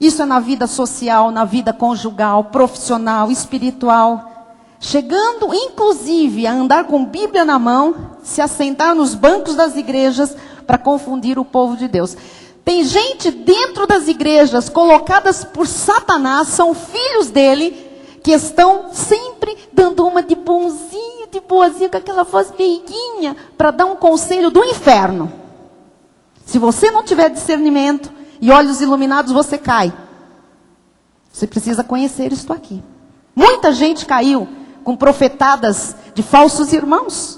Isso é na vida social, na vida conjugal, profissional, espiritual. Chegando, inclusive, a andar com Bíblia na mão, se assentar nos bancos das igrejas para confundir o povo de Deus. Tem gente dentro das igrejas, colocadas por Satanás, são filhos dele, que estão sempre dando uma de bonzinho, de boazinha, com aquela voz meiguinha, para dar um conselho do inferno. Se você não tiver discernimento e olhos iluminados, você cai. Você precisa conhecer isto aqui. Muita gente caiu com profetadas de falsos irmãos,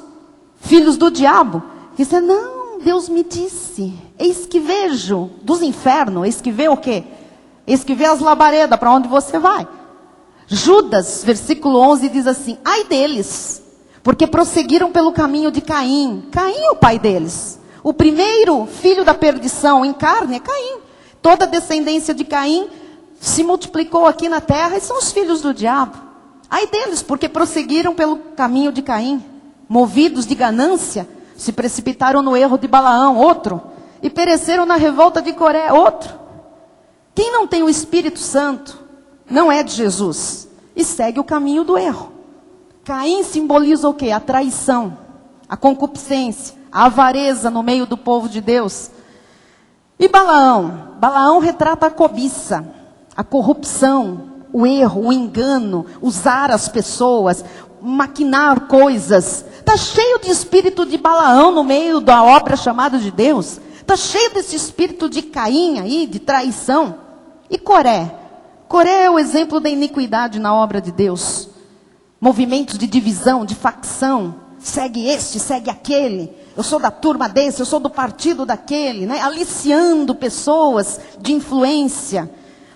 filhos do diabo, que dizem, não, Deus me disse, eis que vejo dos infernos, eis que vê o quê? Eis que vê as labaredas, para onde você vai. Judas, versículo 11, diz assim, ai deles, porque prosseguiram pelo caminho de Caim. Caim é o pai deles. O primeiro filho da perdição em carne é Caim. Toda a descendência de Caim se multiplicou aqui na terra e são os filhos do diabo. Ai deles, porque prosseguiram pelo caminho de Caim, movidos de ganância, se precipitaram no erro de Balaão, outro, e pereceram na revolta de Coré, outro. Quem não tem o Espírito Santo, não é de Jesus, e segue o caminho do erro. Caim simboliza o quê? A traição, a concupiscência, a avareza no meio do povo de Deus. E Balaão? Balaão retrata a cobiça, a corrupção, o erro, o engano, usar as pessoas, maquinar coisas. Está cheio de espírito de Balaão no meio da obra chamada de Deus. Está cheio desse espírito de Caim aí, de traição. E Coré? Coré é o exemplo da iniquidade na obra de Deus. Movimentos de divisão, de facção. Segue este, segue aquele. Eu sou da turma desse, eu sou do partido daquele, né? Aliciando pessoas de influência.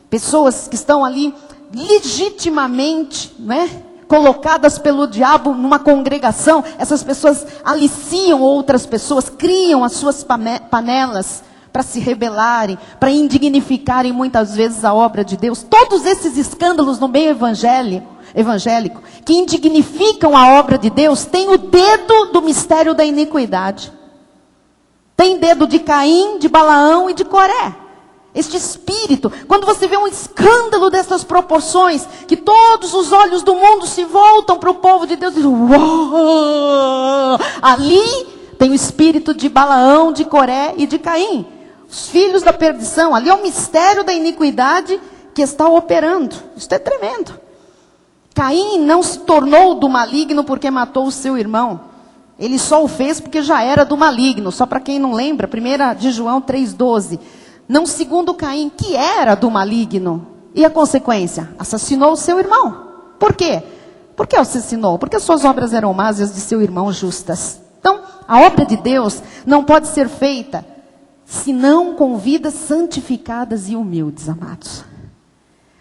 Pessoas que estão ali legitimamente, né? Colocadas pelo diabo numa congregação. Essas pessoas aliciam outras pessoas, criam as suas panelas para se rebelarem, para indignificarem muitas vezes a obra de Deus. Todos esses escândalos no meio evangélico, que indignificam a obra de Deus, tem o dedo do mistério da iniquidade. Tem dedo de Caim, de Balaão e de Coré. Este espírito, quando você vê um escândalo dessas proporções, que todos os olhos do mundo se voltam para o povo de Deus, e dizem, uou! Ali tem o espírito de Balaão, de Coré e de Caim. Os filhos da perdição, ali é o mistério da iniquidade que está operando. Isso é tremendo. Caim não se tornou do maligno porque matou o seu irmão. Ele só o fez porque já era do maligno. Só para quem não lembra, 1 de João 3,12. Não segundo Caim, que era do maligno. E a consequência? Assassinou o seu irmão. Por quê? Por que assassinou? Porque suas obras eram más e as de seu irmão justas. Então, a obra de Deus não pode ser feita senão com vidas santificadas e humildes, amados.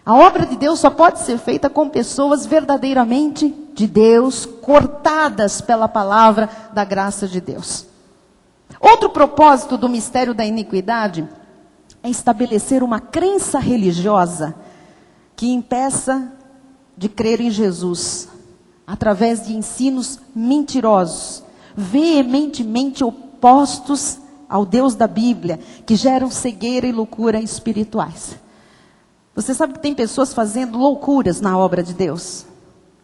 A obra de Deus só pode ser feita com pessoas verdadeiramente de Deus, cortadas pela palavra da graça de Deus. Outro propósito do mistério da iniquidade é estabelecer uma crença religiosa que impeça de crer em Jesus, através de ensinos mentirosos, veementemente opostos ao Deus da Bíblia, que geram cegueira e loucura espirituais. Você sabe que tem pessoas fazendo loucuras na obra de Deus?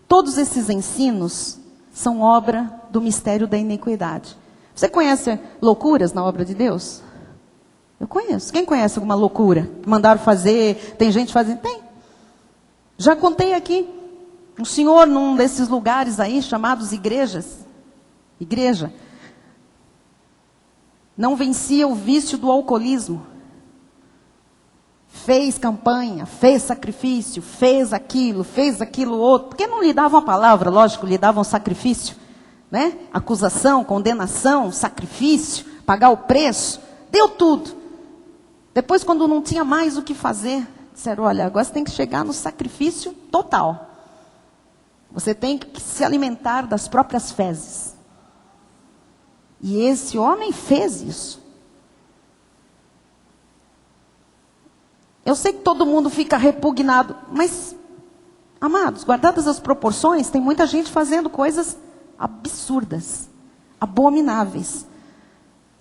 Todos esses ensinos são obra do mistério da iniquidade. Você conhece loucuras na obra de Deus? Eu conheço. Quem conhece alguma loucura? Mandaram fazer, tem gente fazendo? Tem. Já contei aqui. Um senhor num desses lugares aí, chamados igreja, não vencia o vício do alcoolismo. Fez campanha, fez sacrifício, fez aquilo outro. Porque não lhe davam a palavra, lógico, lhe davam sacrifício. Né? Acusação, condenação, sacrifício, pagar o preço. Deu tudo. Depois, quando não tinha mais o que fazer, disseram, olha, agora você tem que chegar no sacrifício total. Você tem que se alimentar das próprias fezes. E esse homem fez isso. Eu sei que todo mundo fica repugnado, mas, amados, guardadas as proporções, tem muita gente fazendo coisas absurdas, abomináveis.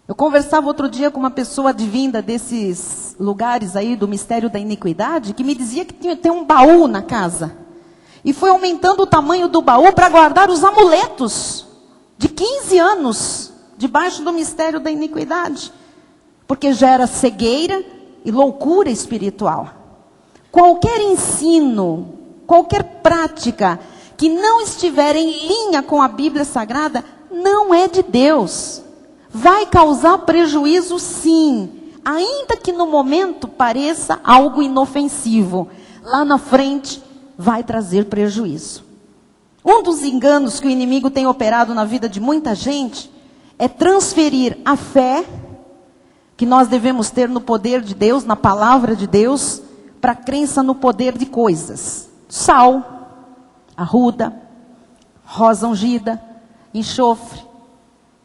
Eu conversava outro dia com uma pessoa advinda desses lugares aí do mistério da iniquidade, que me dizia que tem um baú na casa. E foi aumentando o tamanho do baú para guardar os amuletos de 15 anos, debaixo do mistério da iniquidade. Porque gera cegueira e loucura espiritual. Qualquer ensino, qualquer prática que não estiver em linha com a Bíblia Sagrada, não é de Deus. Vai causar prejuízo, sim. Ainda que no momento pareça algo inofensivo. Lá na frente vai trazer prejuízo. Um dos enganos que o inimigo tem operado na vida de muita gente é transferir a fé que nós devemos ter no poder de Deus, na palavra de Deus, para a crença no poder de coisas. Sal, arruda, rosa ungida, enxofre,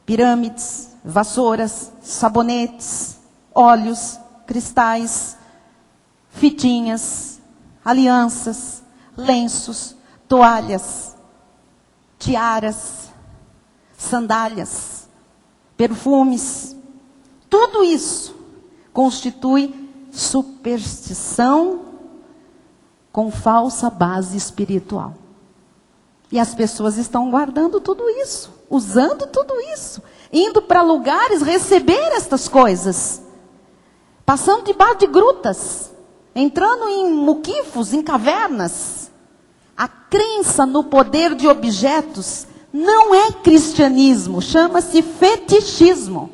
pirâmides, vassouras, sabonetes, óleos, cristais, fitinhas, alianças, lenços, toalhas, tiaras, sandálias, perfumes. Tudo isso constitui superstição com falsa base espiritual. E as pessoas estão guardando tudo isso, usando tudo isso, indo para lugares receber estas coisas, passando debaixo de grutas, entrando em muquifos, em cavernas. A crença no poder de objetos não é cristianismo, chama-se fetichismo.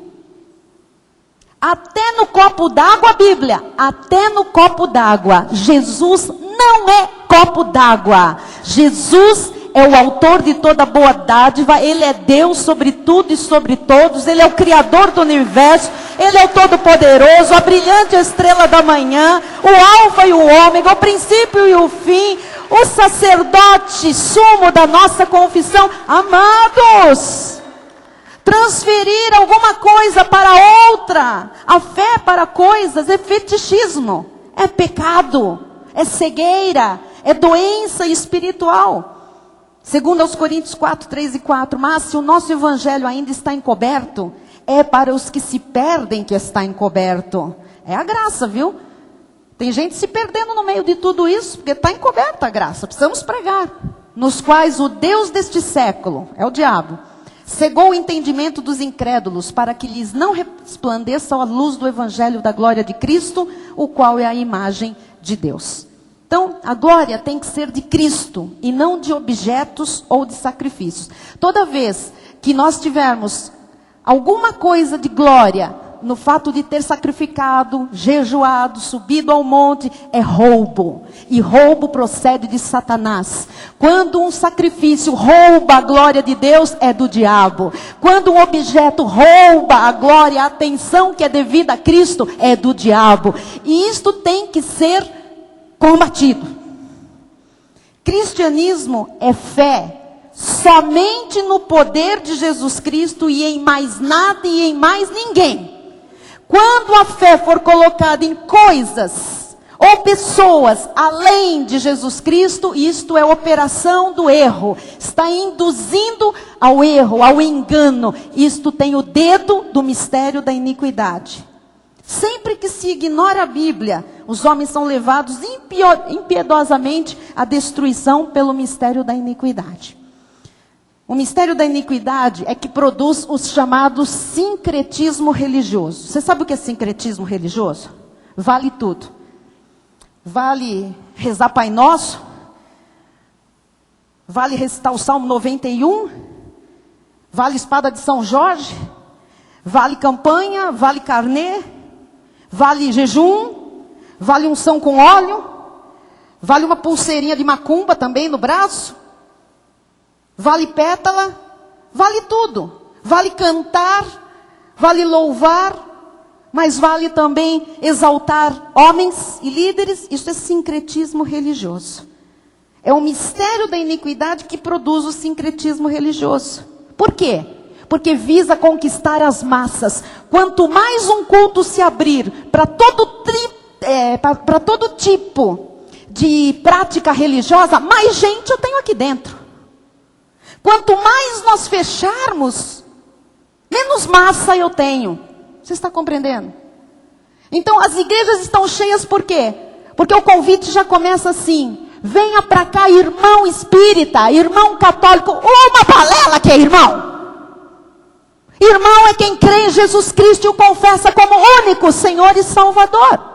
Até no copo d'água, Bíblia, até no copo d'água, Jesus não é copo d'água. Jesus é o autor de toda boa dádiva, Ele é Deus sobre tudo e sobre todos, Ele é o Criador do universo, Ele é o Todo-Poderoso, a brilhante estrela da manhã, o Alfa e o Ômega, o princípio e o fim, o sacerdote sumo da nossa confissão. Amados, transferir alguma coisa para outra, a fé para coisas, é fetichismo, é pecado, é cegueira, é doença espiritual. Segundo aos Coríntios 4, 3 e 4, mas se o nosso evangelho ainda está encoberto, é para os que se perdem que está encoberto. É a graça, viu? Tem gente se perdendo no meio de tudo isso, porque está encoberta a graça, precisamos pregar. Nos quais o Deus deste século, é o diabo, cegou o entendimento dos incrédulos, para que lhes não resplandeça a luz do evangelho da glória de Cristo, o qual é a imagem de Deus. Então, a glória tem que ser de Cristo, e não de objetos ou de sacrifícios. Toda vez que nós tivermos alguma coisa de glória, no fato de ter sacrificado, jejuado, subido ao monte, é roubo. E roubo procede de Satanás. Quando um sacrifício rouba a glória de Deus, é do diabo. Quando um objeto rouba a glória, a atenção que é devida a Cristo, é do diabo. E isto tem que ser combatido. Cristianismo é fé somente no poder de Jesus Cristo e em mais nada e em mais ninguém. Quando a fé for colocada em coisas ou pessoas além de Jesus Cristo, isto é operação do erro. Está induzindo ao erro, ao engano. Isto tem o dedo do mistério da iniquidade. Sempre que se ignora a Bíblia, os homens são levados impiedosamente à destruição pelo mistério da iniquidade. O mistério da iniquidade é que produz os chamados sincretismo religioso. Você sabe o que é sincretismo religioso? Vale tudo. Vale rezar Pai Nosso. Vale recitar o Salmo 91. Vale espada de São Jorge. Vale campanha, vale carnê. Vale jejum. Vale unção com óleo. Vale uma pulseirinha de macumba também no braço. Vale pétala, vale tudo. Vale cantar, vale louvar, mas vale também exaltar homens e líderes. Isso é sincretismo religioso. É o mistério da iniquidade que produz o sincretismo religioso. Por quê? Porque visa conquistar as massas. Quanto mais um culto se abrir para todo tipo de prática religiosa, mais gente eu tenho aqui dentro. Quanto mais nós fecharmos, menos massa eu tenho. Você está compreendendo? Então as igrejas estão cheias por quê? Porque o convite já começa assim: venha para cá, irmão espírita, irmão católico, uma balela que é irmão. Irmão é quem crê em Jesus Cristo e o confessa como único Senhor e Salvador.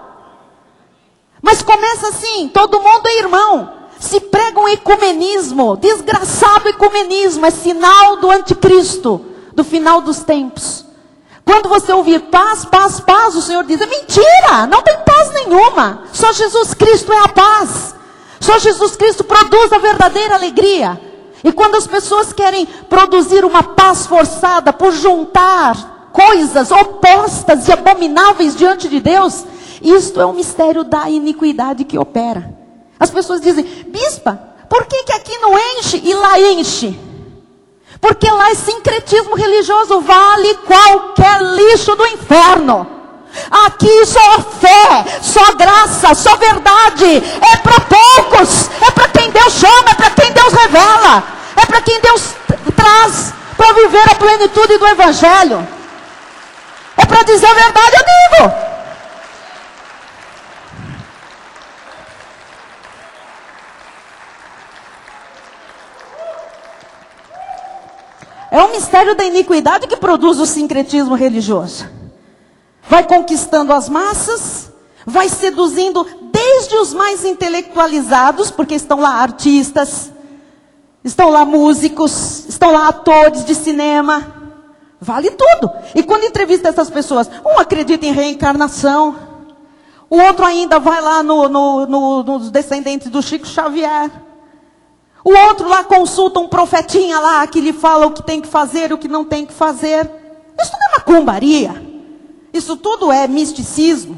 Mas começa assim, todo mundo é irmão. Se prega um ecumenismo, desgraçado ecumenismo, é sinal do anticristo, do final dos tempos. Quando você ouvir paz, paz, paz, o Senhor diz: é mentira, não tem paz nenhuma. Só Jesus Cristo é a paz. Só Jesus Cristo produz a verdadeira alegria. E quando as pessoas querem produzir uma paz forçada por juntar coisas opostas e abomináveis diante de Deus, isto é um mistério da iniquidade que opera. As pessoas dizem: bispa, por que aqui não enche e lá enche? Porque lá é sincretismo religioso, vale qualquer lixo do inferno. Aqui só fé, só graça, só verdade. É para poucos, é para quem Deus chama, é para quem Deus revela, é para quem Deus traz para viver a plenitude do Evangelho. É para dizer a verdade, eu digo. É um mistério da iniquidade que produz o sincretismo religioso. Vai conquistando as massas, vai seduzindo desde os mais intelectualizados, porque estão lá artistas, estão lá músicos, estão lá atores de cinema, vale tudo. E quando entrevista essas pessoas, um acredita em reencarnação, o outro ainda vai lá nos descendentes do Chico Xavier, o outro lá consulta um profetinha lá, que lhe fala o que tem que fazer, o que não tem que fazer. Isso tudo é macumbaria. Isso tudo é misticismo.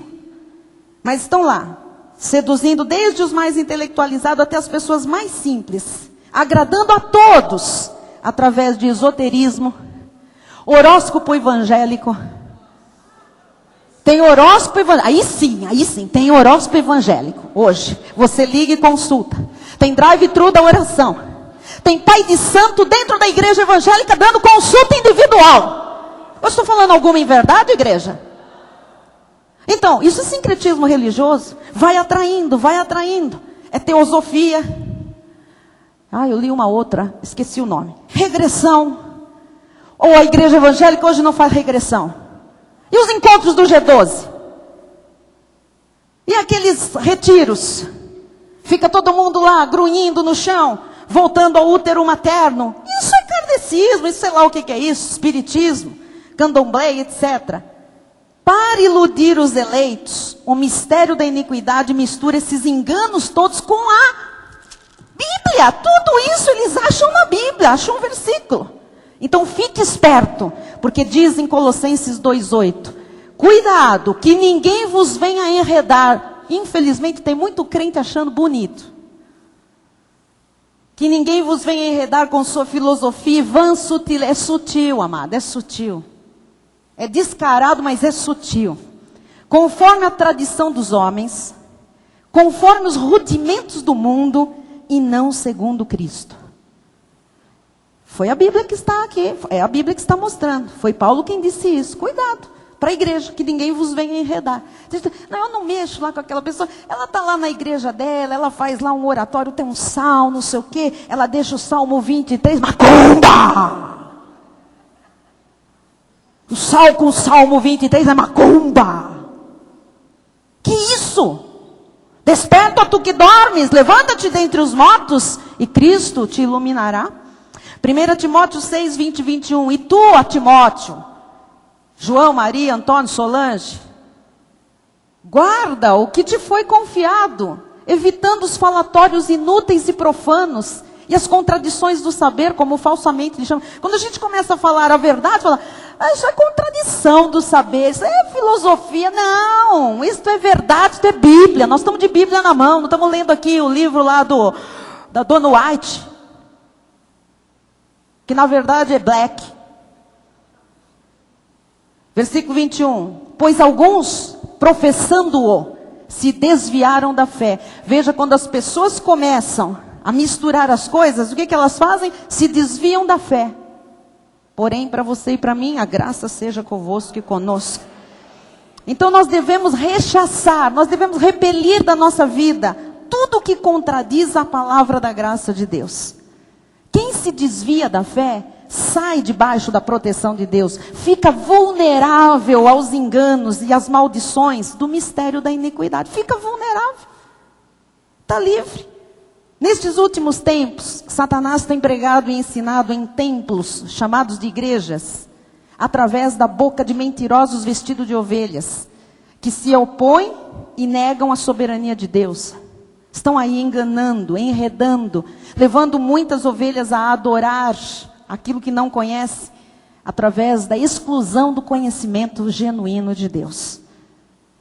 Mas estão lá, seduzindo desde os mais intelectualizados até as pessoas mais simples, agradando a todos, através de esoterismo, horóscopo evangélico. Tem horóscopo evangélico, aí sim, tem horóscopo evangélico. Hoje, você liga e consulta. Tem drive-thru da oração. Tem pai de santo dentro da igreja evangélica dando consulta individual. Eu estou falando alguma em verdade, igreja? Então, isso é sincretismo religioso. Vai atraindo. É teosofia. Eu li uma outra, esqueci o nome. Regressão. Ou a igreja evangélica hoje não faz regressão. E os encontros do G12? E aqueles retiros? Fica todo mundo lá, grunhindo no chão, voltando ao útero materno. Isso é kardecismo, isso sei lá o que é isso, espiritismo, candomblé, etc. Para iludir os eleitos, o mistério da iniquidade mistura esses enganos todos com a Bíblia. Tudo isso eles acham na Bíblia, acham um versículo. Então fique esperto, porque diz em Colossenses 2:8, cuidado, que ninguém vos venha enredar. Infelizmente tem muito crente achando bonito. Que ninguém vos venha enredar com sua filosofia vã sutil. É sutil, amado, é sutil. É descarado, mas é sutil. Conforme a tradição dos homens, conforme os rudimentos do mundo, e não segundo Cristo. Foi a Bíblia que está aqui, é a Bíblia que está mostrando. Foi Paulo quem disse isso. Cuidado. Para a igreja, que ninguém vos venha enredar. Não, eu não mexo lá com aquela pessoa. Ela está lá na igreja dela, ela faz lá um oratório, tem um salmo, não sei o quê. Ela deixa o Salmo 23, macumba! O salmo com o Salmo 23 é macumba. Que isso? Desperta tu que dormes, levanta-te dentre os mortos e Cristo te iluminará. 1 Timóteo 6, 20 e 21. E tu, ó Timóteo, João, Maria, Antônio, Solange, guarda o que te foi confiado, evitando os falatórios inúteis e profanos, E as contradições do saber, como falsamente lhe chamam. Quando a gente começa a falar a verdade, fala, isso é contradição do saber, isso é filosofia. Não, isso é verdade, isso é Bíblia. Nós estamos de Bíblia na mão, não estamos lendo aqui o livro lá da Dona White, que na verdade é Black. Versículo 21. Pois alguns, professando-o, se desviaram da fé. Veja, quando as pessoas começam a misturar as coisas, o que elas fazem? Se desviam da fé. Porém, para você e para mim, a graça seja convosco e conosco. Então nós devemos rechaçar, nós devemos repelir da nossa vida tudo que contradiz a palavra da graça de Deus. Quem se desvia da fé, sai debaixo da proteção de Deus, fica vulnerável aos enganos e às maldições do mistério da iniquidade. Fica vulnerável, está livre. Nestes últimos tempos, Satanás tem pregado e ensinado em templos, chamados de igrejas, através da boca de mentirosos vestidos de ovelhas, que se opõem e negam a soberania de Deus. Estão aí enganando, enredando, levando muitas ovelhas a adorar aquilo que não conhece, através da exclusão do conhecimento genuíno de Deus.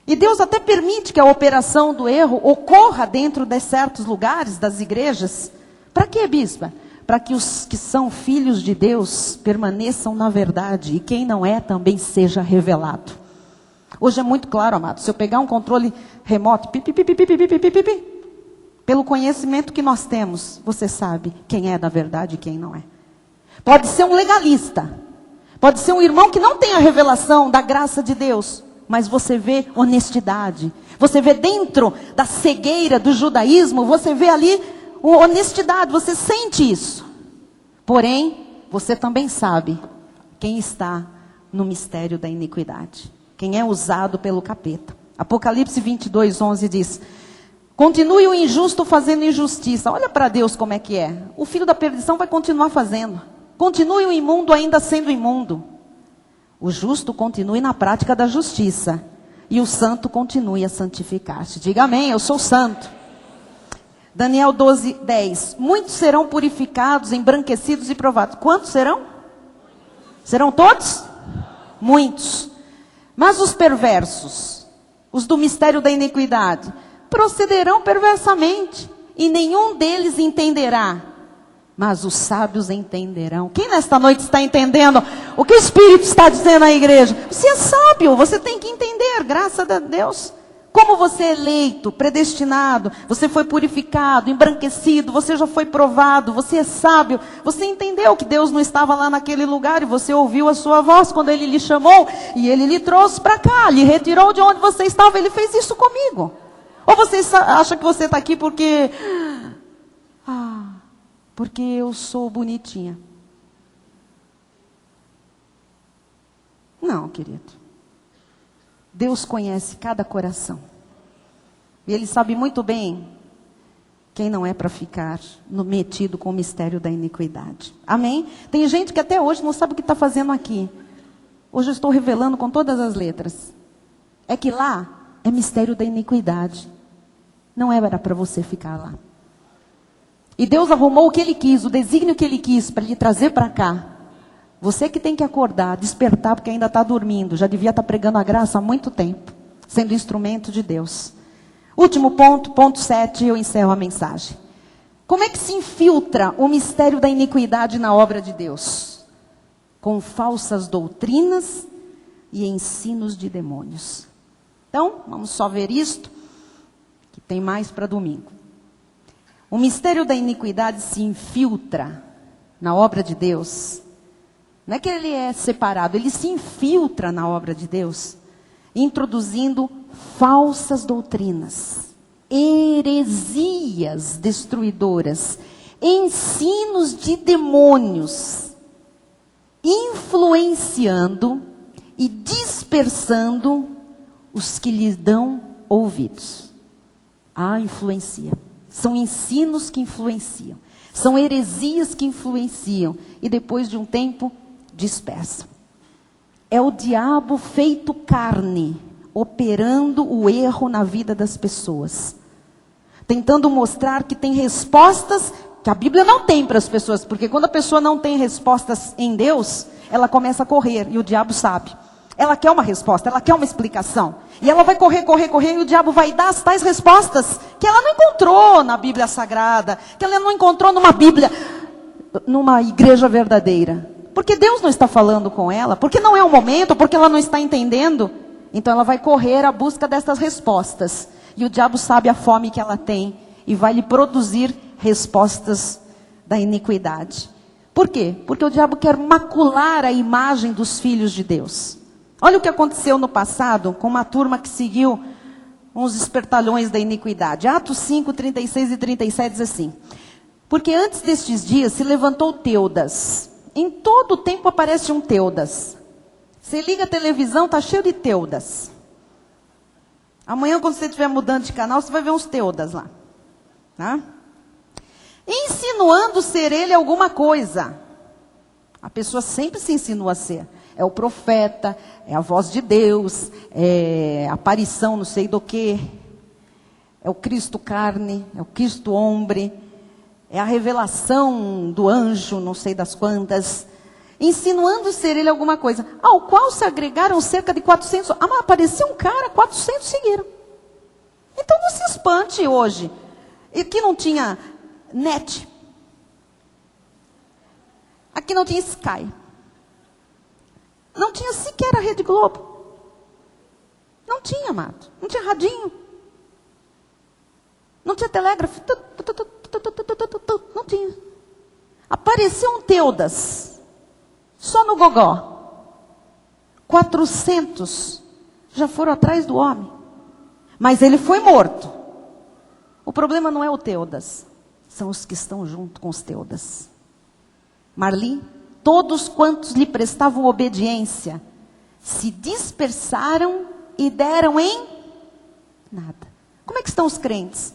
E Deus até permite que a operação do erro ocorra dentro de certos lugares das igrejas. Para quê, bispa? Para que os que são filhos de Deus permaneçam na verdade e quem não é também seja revelado. Hoje é muito claro, amado, se eu pegar um controle remoto, pelo conhecimento que nós temos, você sabe quem é da verdade e quem não é. Pode ser um legalista, pode ser um irmão que não tem a revelação da graça de Deus, mas você vê honestidade, você vê dentro da cegueira do judaísmo, você vê ali honestidade, você sente isso. Porém, você também sabe quem está no mistério da iniquidade, quem é usado pelo capeta. Apocalipse 22:11 diz: continue o injusto fazendo injustiça. Olha para Deus como é que é. O filho da perdição vai continuar fazendo. Continue o imundo ainda sendo imundo. O justo continue na prática da justiça. E o santo continue a santificar-se. Diga amém, eu sou santo. Daniel 12:10. Muitos serão purificados, embranquecidos e provados. Quantos serão? Serão todos? Muitos. Mas os perversos, os do mistério da iniquidade, procederão perversamente, e nenhum deles entenderá, mas os sábios entenderão. Quem nesta noite está entendendo o que o Espírito está dizendo à igreja? Você é sábio, você tem que entender, graças a Deus. Como você é eleito, predestinado, você foi purificado, embranquecido, você já foi provado, você é sábio. Você entendeu que Deus não estava lá naquele lugar e você ouviu a sua voz quando Ele lhe chamou e Ele lhe trouxe para cá, lhe retirou de onde você estava. Ele fez isso comigo. Ou você acha que você está aqui porque eu sou bonitinha? Não, querido. Deus conhece cada coração. E Ele sabe muito bem quem não é para ficar metido com o mistério da iniquidade. Amém? Tem gente que até hoje não sabe o que está fazendo aqui. Hoje eu estou revelando com todas as letras. É que lá é mistério da iniquidade. Não era para você ficar lá. E Deus arrumou o que Ele quis, o desígnio que Ele quis para lhe trazer para cá. Você que tem que acordar, despertar, porque ainda está dormindo. Já devia estar pregando a graça há muito tempo. Sendo instrumento de Deus. Último ponto, ponto 7, eu encerro a mensagem. Como é que se infiltra o mistério da iniquidade na obra de Deus? Com falsas doutrinas e ensinos de demônios. Então, vamos só ver isto, que tem mais para domingo. O mistério da iniquidade se infiltra na obra de Deus. Não é que ele é separado, ele se infiltra na obra de Deus, introduzindo falsas doutrinas, heresias destruidoras, ensinos de demônios, influenciando e dispersando os que lhes dão ouvidos. Influencia. São ensinos que influenciam. São heresias que influenciam. E depois de um tempo, dispersam. É o diabo feito carne, operando o erro na vida das pessoas. Tentando mostrar que tem respostas que a Bíblia não tem para as pessoas, porque quando a pessoa não tem respostas em Deus, ela começa a correr, e o diabo sabe. Ela quer uma resposta, ela quer uma explicação. E ela vai correr, e o diabo vai dar as tais respostas que ela não encontrou na Bíblia Sagrada, que ela não encontrou numa Bíblia, numa igreja verdadeira. Porque Deus não está falando com ela, porque não é o momento, porque ela não está entendendo. Então ela vai correr à busca dessas respostas. E o diabo sabe a fome que ela tem e vai lhe produzir respostas da iniquidade. Por quê? Porque o diabo quer macular a imagem dos filhos de Deus. Olha o que aconteceu no passado com uma turma que seguiu uns espertalhões da iniquidade. Atos 5, 36 e 37 diz assim: porque antes destes dias se levantou Teudas. Em todo o tempo aparece um Teudas. Você liga a televisão, está cheio de Teudas. Amanhã, quando você estiver mudando de canal, você vai ver uns Teudas lá. Tá? Insinuando ser ele alguma coisa. A pessoa sempre se insinua a ser. É o profeta, é a voz de Deus, é a aparição não sei do que. É o Cristo carne, é o Cristo homem, é a revelação do anjo, não sei das quantas. Insinuando ser ele alguma coisa, ao qual se agregaram cerca de 400. Ah, mas apareceu um cara, 400 seguiram. Então não se espante hoje. Aqui não tinha net. Aqui não tinha Sky. Não tinha sequer a Rede Globo. Não tinha, amado. Não tinha radinho. Não tinha telégrafo. Não tinha. Apareceu um Teudas. Só no gogó. 400 já foram atrás do homem. Mas ele foi morto. O problema não é o Teudas. São os que estão junto com os Teudas. Marli, todos quantos lhe prestavam obediência, se dispersaram e deram em nada. Como é que estão os crentes?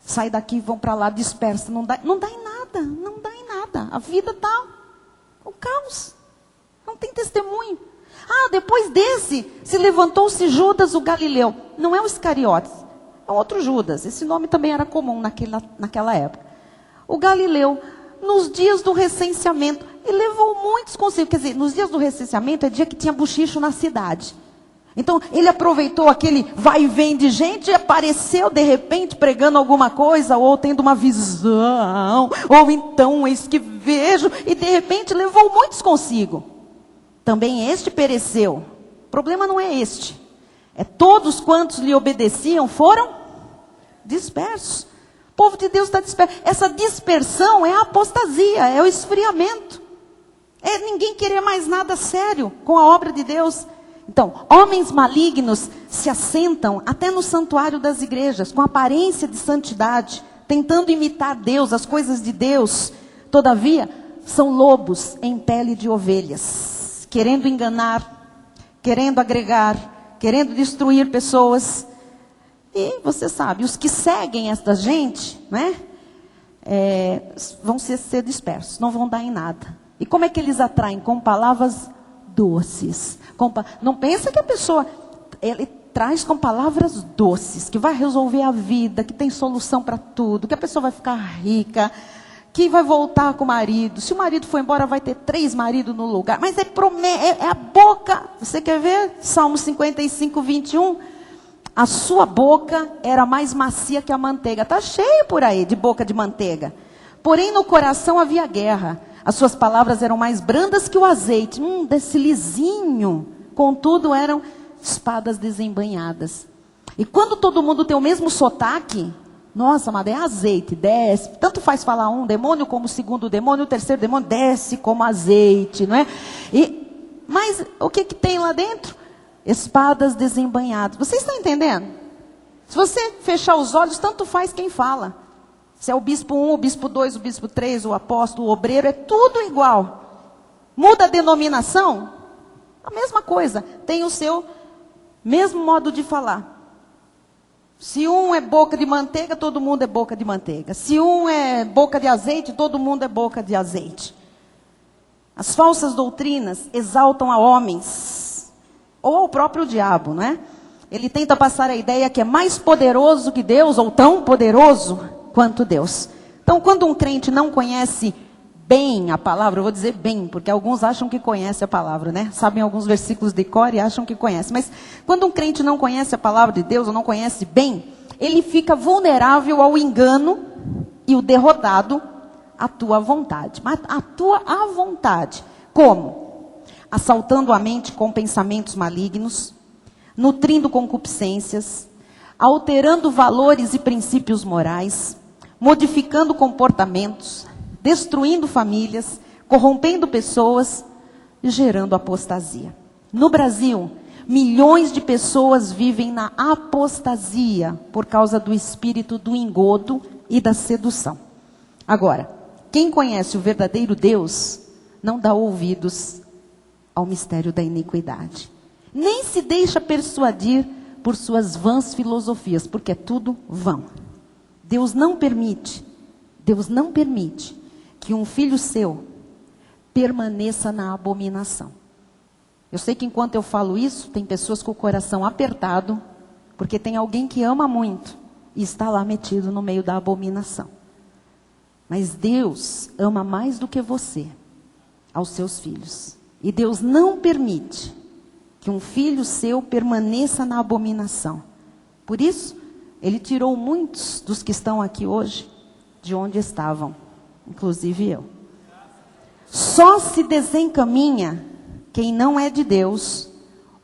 Sai daqui, vão para lá, dispersa. Não dá em nada, não dá em nada. A vida está o caos. Não tem testemunho. Ah, depois desse, se levantou-se Judas o Galileu. Não é o Iscariotes, é outro Judas. Esse nome também era comum naquela época. O Galileu, nos dias do recenseamento, e levou muitos consigo. Quer dizer, nos dias do recenseamento é dia que tinha buchicho na cidade. Então, ele aproveitou aquele vai e vem de gente e apareceu de repente pregando alguma coisa, ou tendo uma visão, ou então, eis que vejo, e de repente levou muitos consigo. Também este pereceu. O problema não é este. É todos quantos lhe obedeciam foram dispersos. O povo de Deus está disperso. Essa dispersão é a apostasia, é o esfriamento. É ninguém querer mais nada sério com a obra de Deus. Então, homens malignos se assentam até no santuário das igrejas, com aparência de santidade, tentando imitar Deus, as coisas de Deus. Todavia, são lobos em pele de ovelhas, querendo enganar, querendo agregar, querendo destruir pessoas. E você sabe, os que seguem esta gente, né, vão ser dispersos, não vão dar em nada. E como é que eles atraem? Com palavras doces. Não pensa que a pessoa, ele traz com palavras doces, que vai resolver a vida, que tem solução para tudo, que a pessoa vai ficar rica, que vai voltar com o marido. Se o marido for embora, vai ter 3 maridos no lugar. Mas é a boca. Você quer ver? Salmo 55, 21. A sua boca era mais macia que a manteiga. Está cheio por aí de boca de manteiga. Porém, no coração havia guerra. As suas palavras eram mais brandas que o azeite. Desse lisinho. Contudo, eram espadas desembainhadas. E quando todo mundo tem o mesmo sotaque, nossa, amada, é azeite, desce. Tanto faz falar um demônio como o segundo demônio, o terceiro demônio desce como azeite, não é? Mas o que tem lá dentro? Espadas desembainhadas. Você está entendendo? Se você fechar os olhos, tanto faz quem fala. Se é o bispo 1, o bispo 2, o bispo 3, o apóstolo, o obreiro, é tudo igual. Muda a denominação, a mesma coisa. Tem o seu mesmo modo de falar. Se um é boca de manteiga, todo mundo é boca de manteiga. Se um é boca de azeite, todo mundo é boca de azeite. As falsas doutrinas exaltam a homens, ou ao próprio diabo, né? Ele tenta passar a ideia que é mais poderoso que Deus, ou tão poderoso quanto Deus. Então, quando um crente não conhece bem a palavra, eu vou dizer bem, porque alguns acham que conhece a palavra, né? Sabem alguns versículos de cor e acham que conhece. Mas quando um crente não conhece a palavra de Deus, ou não conhece bem, ele fica vulnerável ao engano e o derrotado à tua vontade. Mas a tua à vontade. Como? Assaltando a mente com pensamentos malignos, nutrindo concupiscências, alterando valores e princípios morais, modificando comportamentos, destruindo famílias, corrompendo pessoas e gerando apostasia. No Brasil, milhões de pessoas vivem na apostasia por causa do espírito do engodo e da sedução. Agora, quem conhece o verdadeiro Deus não dá ouvidos ao mistério da iniquidade. Nem se deixa persuadir por suas vãs filosofias, porque é tudo vão. Deus não permite que um filho seu permaneça na abominação. Eu sei que enquanto eu falo isso, tem pessoas com o coração apertado, porque tem alguém que ama muito e está lá metido no meio da abominação. Mas Deus ama mais do que você aos seus filhos. E Deus não permite que um filho seu permaneça na abominação. Por isso, Ele tirou muitos dos que estão aqui hoje de onde estavam, inclusive eu. Só se desencaminha quem não é de Deus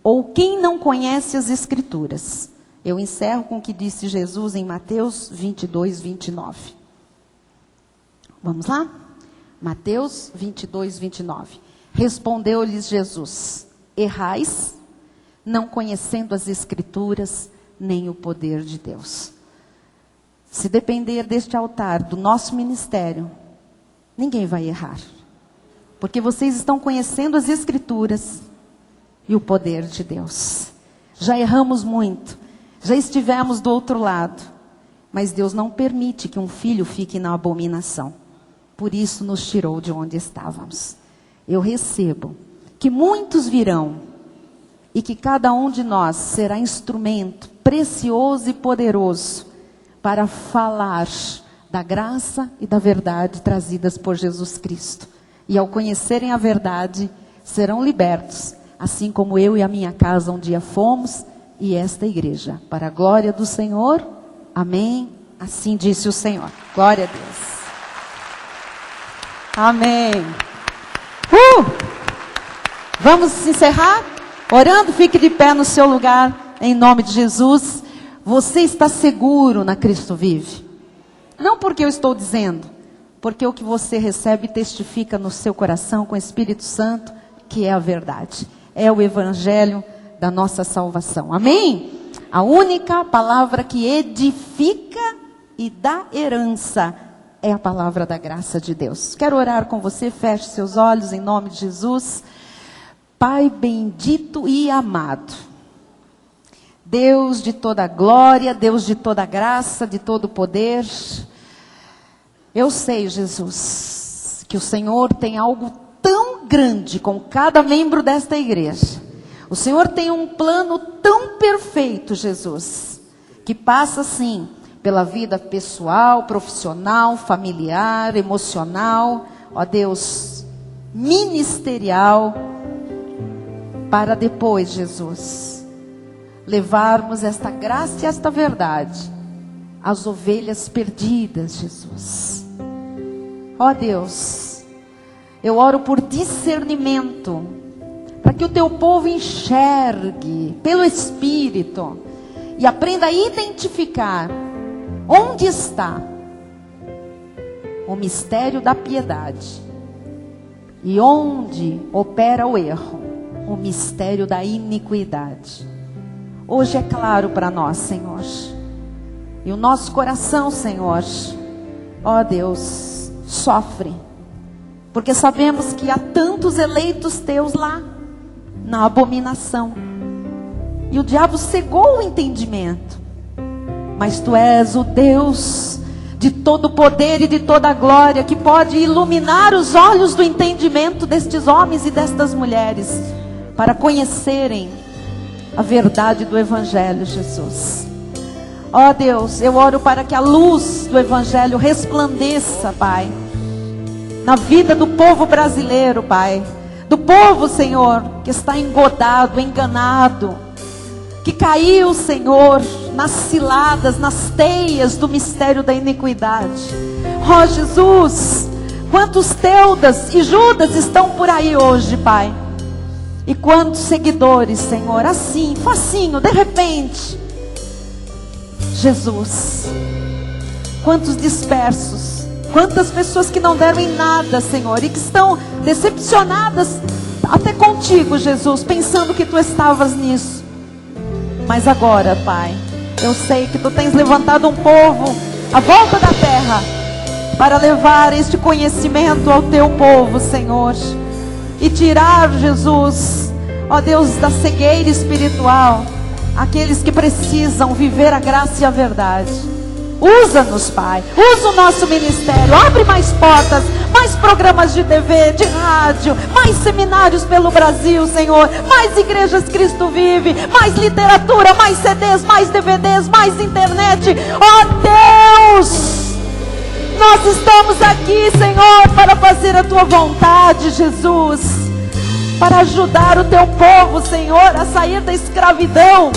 ou quem não conhece as Escrituras. Eu encerro com o que disse Jesus em Mateus 22, 29. Vamos lá? Mateus 22, 29. Respondeu-lhes Jesus: errais, não conhecendo as Escrituras, nem o poder de Deus. Se depender deste altar, do nosso ministério, ninguém vai errar. Porque vocês estão conhecendo as Escrituras e o poder de Deus. Já erramos muito, já estivemos do outro lado, mas Deus não permite que um filho fique na abominação. Por isso nos tirou de onde estávamos. Eu recebo que muitos virão e que cada um de nós será instrumento precioso e poderoso para falar da graça e da verdade trazidas por Jesus Cristo. E ao conhecerem a verdade, serão libertos, assim como eu e a minha casa um dia fomos, e esta igreja, para a glória do Senhor. Amém. Assim disse o Senhor. Glória a Deus. Amém. Vamos encerrar? Orando, fique de pé no seu lugar, em nome de Jesus. Você está seguro na Cristo Vive. Não porque eu estou dizendo, porque o que você recebe testifica no seu coração com o Espírito Santo, que é a verdade. É o Evangelho da nossa salvação. Amém? A única palavra que edifica e dá herança é a palavra da graça de Deus. Quero orar com você, feche seus olhos em nome de Jesus. Pai bendito e amado, Deus de toda glória, Deus de toda graça, de todo poder, eu sei, Jesus, que o Senhor tem algo tão grande com cada membro desta igreja. O Senhor tem um plano tão perfeito, Jesus, que passa sim pela vida pessoal, profissional, familiar, emocional, ó Deus, ministerial, para depois, Jesus, levarmos esta graça e esta verdade às ovelhas perdidas, Jesus. Ó Deus, eu oro por discernimento, para que o teu povo enxergue pelo Espírito e aprenda a identificar onde está o mistério da piedade e onde opera o erro, o mistério da iniquidade. Hoje é claro para nós, Senhor, e o nosso coração, Senhor, ó Deus, sofre, porque sabemos que há tantos eleitos teus lá, na abominação, e o diabo cegou o entendimento, mas tu és o Deus de todo poder e de toda glória, que pode iluminar os olhos do entendimento destes homens e destas mulheres, para conhecerem a verdade do Evangelho, Jesus. Ó Deus, eu oro para que a luz do Evangelho resplandeça, Pai, na vida do povo brasileiro, Pai. Do povo, Senhor, que está engodado, enganado, que caiu, Senhor, nas ciladas, nas teias do mistério da iniquidade. Ó Jesus, quantos Teudas e Judas estão por aí hoje, Pai. E quantos seguidores, Senhor, assim, facinho, de repente. Jesus, quantos dispersos. Quantas pessoas que não deram em nada, Senhor, e que estão decepcionadas até contigo, Jesus, pensando que Tu estavas nisso. Mas agora, Pai, eu sei que Tu tens levantado um povo à volta da terra para levar este conhecimento ao Teu povo, Senhor, e tirar, Jesus, ó Deus, da cegueira espiritual, aqueles que precisam viver a graça e a verdade. Usa-nos, Pai, usa o nosso ministério, abre mais portas, mais programas de TV, de rádio, mais seminários pelo Brasil, Senhor, mais igrejas Cristo Vive, mais literatura, mais CDs, mais DVDs, mais internet. Ó Deus, nós estamos aqui, Senhor, para fazer a Tua vontade, Jesus, para ajudar o Teu povo, Senhor, a sair da escravidão.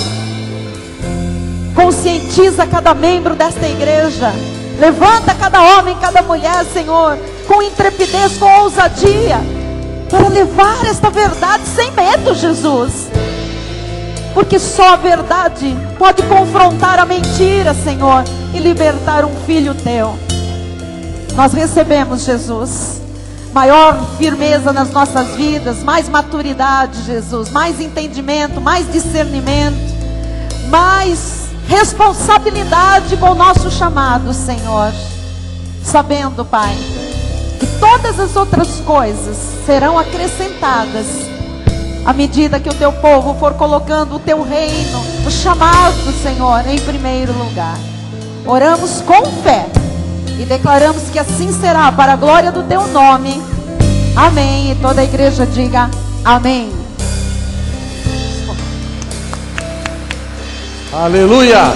Conscientiza cada membro desta igreja. Levanta cada homem, cada mulher, Senhor, com intrepidez, com ousadia, para levar esta verdade sem medo, Jesus. Porque só a verdade pode confrontar a mentira, Senhor, e libertar um filho Teu. Nós recebemos, Jesus, maior firmeza nas nossas vidas, mais maturidade, Jesus, mais entendimento, mais discernimento, mais responsabilidade com o nosso chamado, Senhor, sabendo, Pai, que todas as outras coisas serão acrescentadas à medida que o Teu povo for colocando o Teu reino, o chamado, Senhor, em primeiro lugar. Oramos com fé e declaramos que assim será, para a glória do Teu nome. Amém. E toda a igreja diga amém. Aleluia!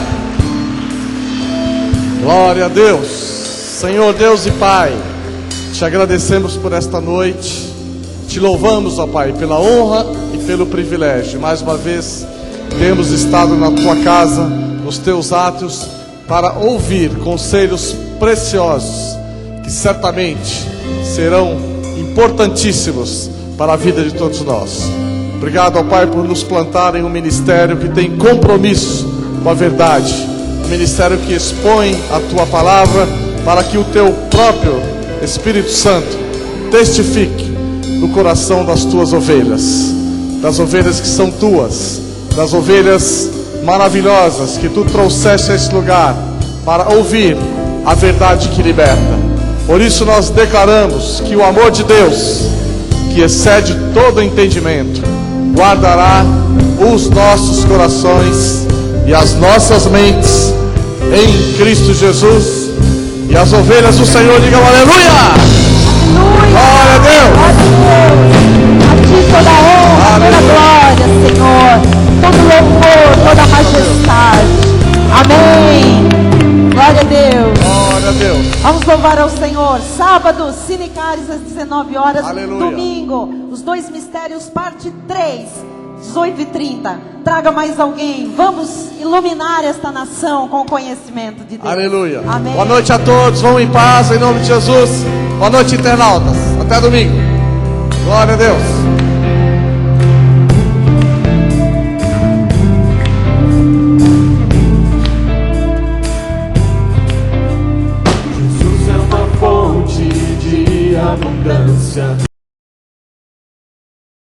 Glória a Deus! Senhor Deus e Pai, te agradecemos por esta noite, te louvamos, ó Pai, pela honra e pelo privilégio. Mais uma vez, temos estado na Tua casa, nos Teus átrios, para ouvir conselhos preciosos, que certamente serão importantíssimos para a vida de todos nós. Obrigado, ó Pai, por nos plantar em um ministério que tem compromisso com a verdade, um ministério que expõe a Tua palavra, para que o Teu próprio Espírito Santo testifique no coração das Tuas ovelhas, das ovelhas que são Tuas, das ovelhas maravilhosas que Tu trouxeste a esse lugar para ouvir a verdade que liberta. Por isso nós declaramos que o amor de Deus, que excede todo entendimento, guardará os nossos corações e as nossas mentes em Cristo Jesus. E as ovelhas do Senhor digam aleluia! Aleluia! Glória a Deus! A Ti toda a honra, Aleluia. toda a glória, Senhor, todo louvor, toda a majestade. Amém! Glória a Deus! Glória a Deus! Vamos louvar ao Senhor. Sábado, Cinecares às 19 horas. Aleluia. Domingo, os dois mistérios, parte 3, 18h30. Traga mais alguém. Vamos iluminar esta nação com o conhecimento de Deus. Aleluia! Amém. Boa noite a todos, vão em paz em nome de Jesus. Boa noite, internautas. Até domingo. Glória a Deus!